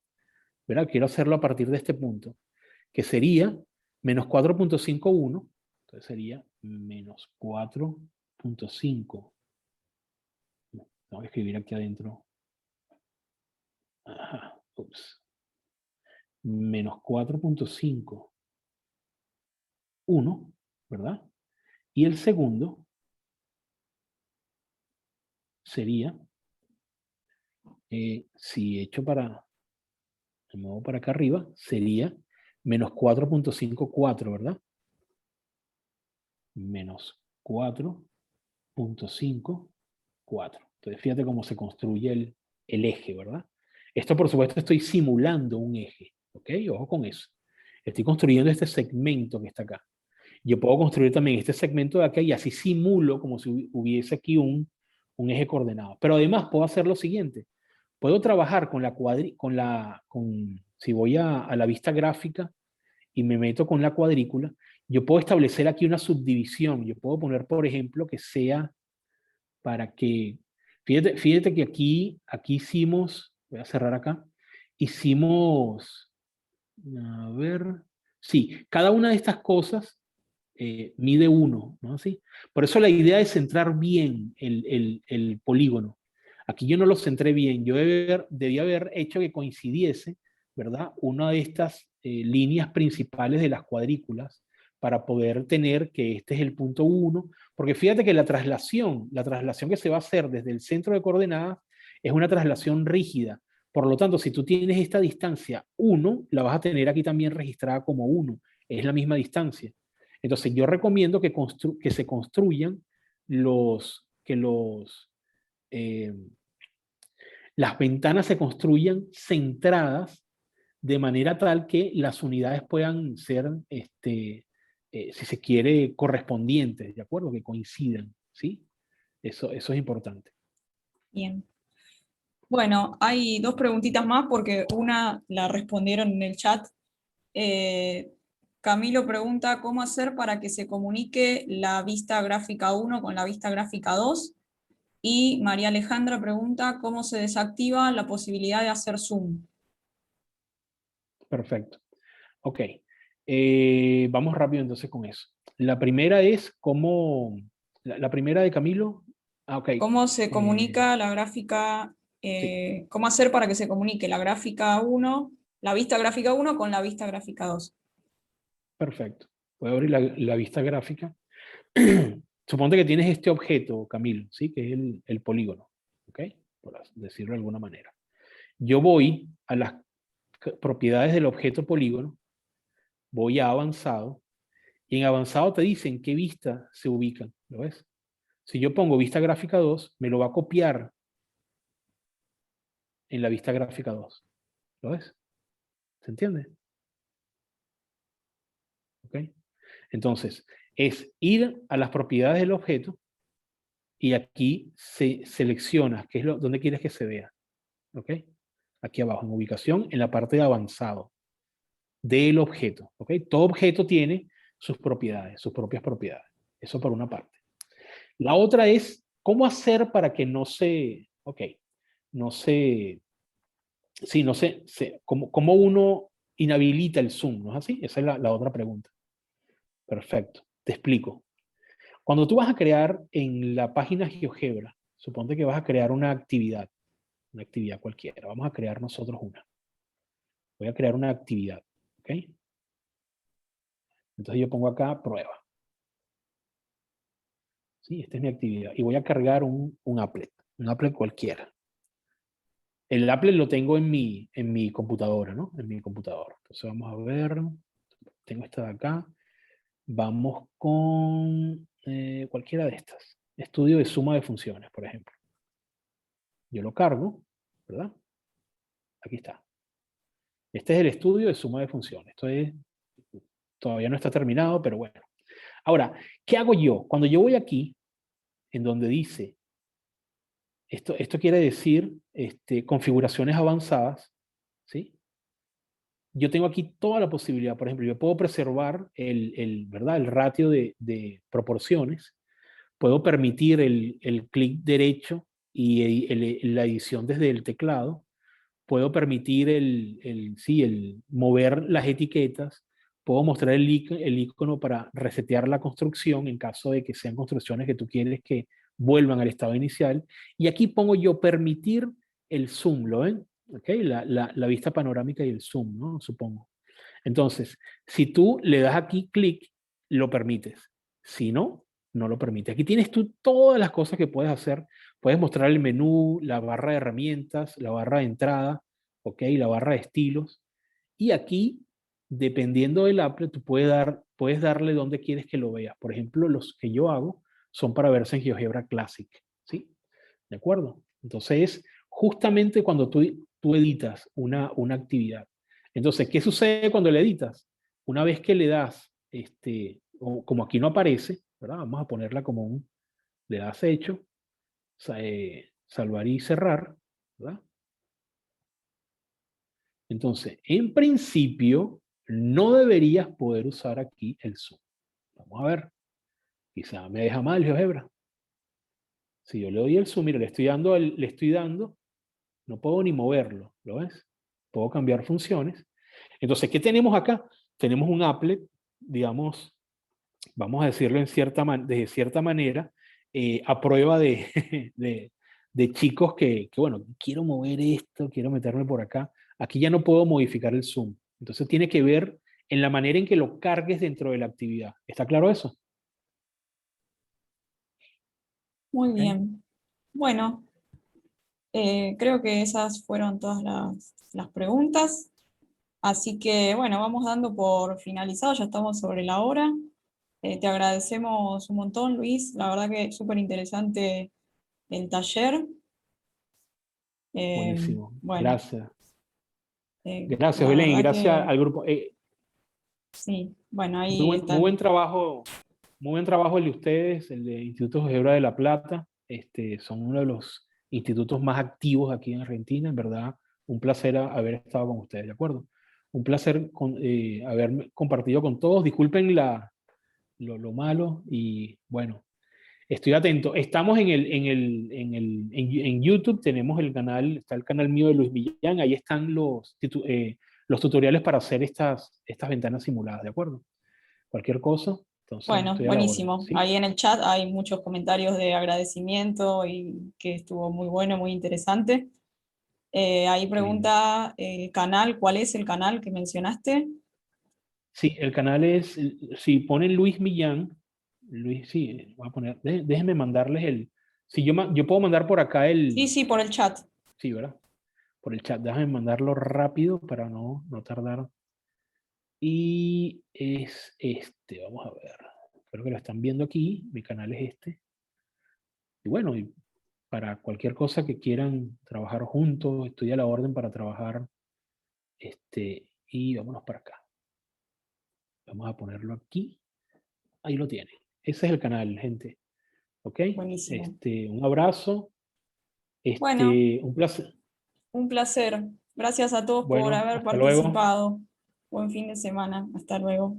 ¿verdad? Quiero hacerlo a partir de este punto, que sería menos 4.51, entonces sería menos 4.5. Tengo que escribir aquí adentro. Ajá, ups. Menos 4.5, 1, ¿verdad? Y el segundo sería, si hecho me muevo para acá arriba, sería menos 4.54, ¿verdad? Menos 4.54. Entonces, fíjate cómo se construye el eje, ¿verdad? Esto, por supuesto, estoy simulando un eje, ¿ok? Ojo con eso. Estoy construyendo este segmento que está acá. Yo puedo construir también este segmento de acá y así simulo como si hubiese aquí un eje coordenado. Pero además puedo hacer lo siguiente. Puedo trabajar con si voy a la vista gráfica y me meto con la cuadrícula, yo puedo establecer aquí una subdivisión. Yo puedo poner, por ejemplo, que sea para que, fíjate que aquí hicimos, voy a cerrar acá, hicimos, a ver, sí, cada una de estas cosas mide 1, ¿no? ¿Así? Por eso la idea es centrar bien el polígono. Aquí yo no lo centré bien, yo debía haber hecho que coincidiese, ¿verdad? Una de estas líneas principales de las cuadrículas para poder tener que este es el punto 1, porque fíjate que la traslación que se va a hacer desde el centro de coordenadas es una traslación rígida. Por lo tanto, si tú tienes esta distancia 1, la vas a tener aquí también registrada como 1. Es la misma distancia. Entonces yo recomiendo que se construyan eh, las ventanas se construyan centradas de manera tal que las unidades puedan ser, si se quiere, correspondientes, ¿de acuerdo? Que coincidan, ¿sí? Eso es importante. Bien. Bueno, hay dos preguntitas más porque una la respondieron en el chat. Camilo pregunta cómo hacer para que se comunique la vista gráfica 1 con la vista gráfica 2. Y María Alejandra pregunta cómo se desactiva la posibilidad de hacer zoom. Perfecto. Ok. Vamos rápido entonces con eso. La primera es cómo, la primera de Camilo. Ah, ok. ¿Cómo se comunica la gráfica, Sí, cómo hacer para que se comunique la gráfica 1, la vista gráfica 1 con la vista gráfica 2? perfecto. Voy a abrir la vista gráfica. Suponte que tienes este objeto, Camilo, ¿sí? Que es el polígono, ¿ok? Por decirlo de alguna manera. Yo voy a las propiedades del objeto polígono, voy a avanzado, y en avanzado te dicen qué vista se ubican, ¿lo ves? Si yo pongo vista gráfica 2, me lo va a copiar en la vista gráfica 2, ¿lo ves? ¿Se entiende? ¿Ok? Entonces, es ir a las propiedades del objeto y aquí se selecciona qué es dónde quieres que se vea. ¿Ok? Aquí abajo, en ubicación, en la parte de avanzado del objeto. ¿Ok? Todo objeto tiene sus propiedades, sus propias propiedades. Eso por una parte. La otra es cómo hacer para que no se, ok, no se, sí, no cómo uno inhabilita el zoom, ¿no es así? Esa es la otra pregunta. Perfecto, te explico. Cuando tú vas a crear en la página GeoGebra, suponte que vas a crear una actividad cualquiera. Vamos a crear nosotros una. Voy a crear una actividad, ¿ok? Entonces yo pongo acá prueba. Sí, esta es mi actividad. Y voy a cargar un applet cualquiera. El applet lo tengo en mi computadora, ¿no? En mi computador. Entonces vamos a ver. Tengo esta de acá. Vamos con cualquiera de estas. Estudio de suma de funciones, por ejemplo. Yo lo cargo, ¿verdad? Aquí está. Este es el estudio de suma de funciones. Todavía no está terminado, pero bueno. Ahora, ¿qué hago yo? Cuando yo voy aquí, en donde dice Esto quiere decir configuraciones avanzadas, ¿sí? Yo tengo aquí toda la posibilidad. Por ejemplo, yo puedo preservar ¿verdad? El ratio de proporciones. Puedo permitir el clic derecho y la edición desde el teclado. Puedo permitir sí, el mover las etiquetas. Puedo mostrar el icono para resetear la construcción en caso de que sean construcciones que tú quieres que vuelvan al estado inicial. Y aquí pongo yo permitir el zoom, ¿lo ven? ¿Okay? La vista panorámica y el zoom, ¿no? Supongo. Entonces, si tú le das aquí clic, lo permites. Si no, no lo permite. Aquí tienes tú todas las cosas que puedes hacer. Puedes mostrar el menú, la barra de herramientas, la barra de entrada, ¿ok? La barra de estilos. Y aquí, dependiendo del app, tú puedes darle donde quieres que lo veas. Por ejemplo, los que yo hago son para verse en GeoGebra Classic, ¿sí? ¿De acuerdo? Entonces, justamente cuando tú editas una actividad. Entonces, ¿qué sucede cuando le editas? Una vez que le das, como aquí no aparece, ¿verdad? Vamos a ponerla como le das hecho, salvar y cerrar, ¿verdad? Entonces, en principio, no deberías poder usar aquí el zoom. Vamos a ver. Quizá me deja mal GeoGebra. Si yo le doy el zoom, mira, le estoy dando, no puedo ni moverlo, ¿lo ves? Puedo cambiar funciones. Entonces, ¿qué tenemos acá? Tenemos un applet, digamos, vamos a decirlo de cierta manera, a prueba de chicos bueno, quiero mover esto, quiero meterme por acá. Aquí ya no puedo modificar el zoom. Entonces tiene que ver en la manera en que lo cargues dentro de la actividad. ¿Está claro eso? Muy ¿Okay? bien. Bueno, creo que esas fueron todas las preguntas. Así que bueno, vamos dando por finalizado, ya estamos sobre la hora. Te agradecemos un montón, Luis. La verdad que es súper interesante el taller. Buenísimo. Bueno, Gracias. Gracias, la Belén, y verdad gracias que al grupo. sí, bueno, ahí Muy están. buen trabajo, muy buen trabajo el de ustedes, el de Instituto GeoGebra de La Plata. Son uno de los institutos más activos aquí en Argentina. En verdad, un placer haber estado con ustedes, ¿de acuerdo? Un placer haber compartido con todos. Disculpen lo malo y bueno, estoy atento. Estamos en YouTube, tenemos está el canal mío de Luis Millán, ahí están los tutoriales para hacer estas ventanas simuladas, ¿de acuerdo? Cualquier cosa, entonces Bueno, estoy a la orden, buenísimo. ¿sí? Ahí en el chat hay muchos comentarios de agradecimiento y que estuvo muy bueno, muy interesante. Ahí Qué lindo. pregunta el canal, ¿cuál es el canal que mencionaste? Sí, el canal es, si ponen Luis Millán, Luis, sí, voy a poner, déjenme mandarles si yo puedo mandar por acá Sí, sí, por el chat. sí, ¿verdad? Por el chat, déjame mandarlo rápido para no tardar. Y es vamos a ver, creo que lo están viendo aquí, mi canal es este. Y bueno, y para cualquier cosa que quieran trabajar juntos, estoy a la orden para trabajar, y vámonos para acá. Vamos a ponerlo aquí. Ahí lo tienen. Ese es el canal, gente. ¿Ok? Buenísimo. Un abrazo. Bueno, Un placer. un placer. Gracias a todos por Bueno, haber hasta luego. participado. Buen fin de semana. Hasta luego.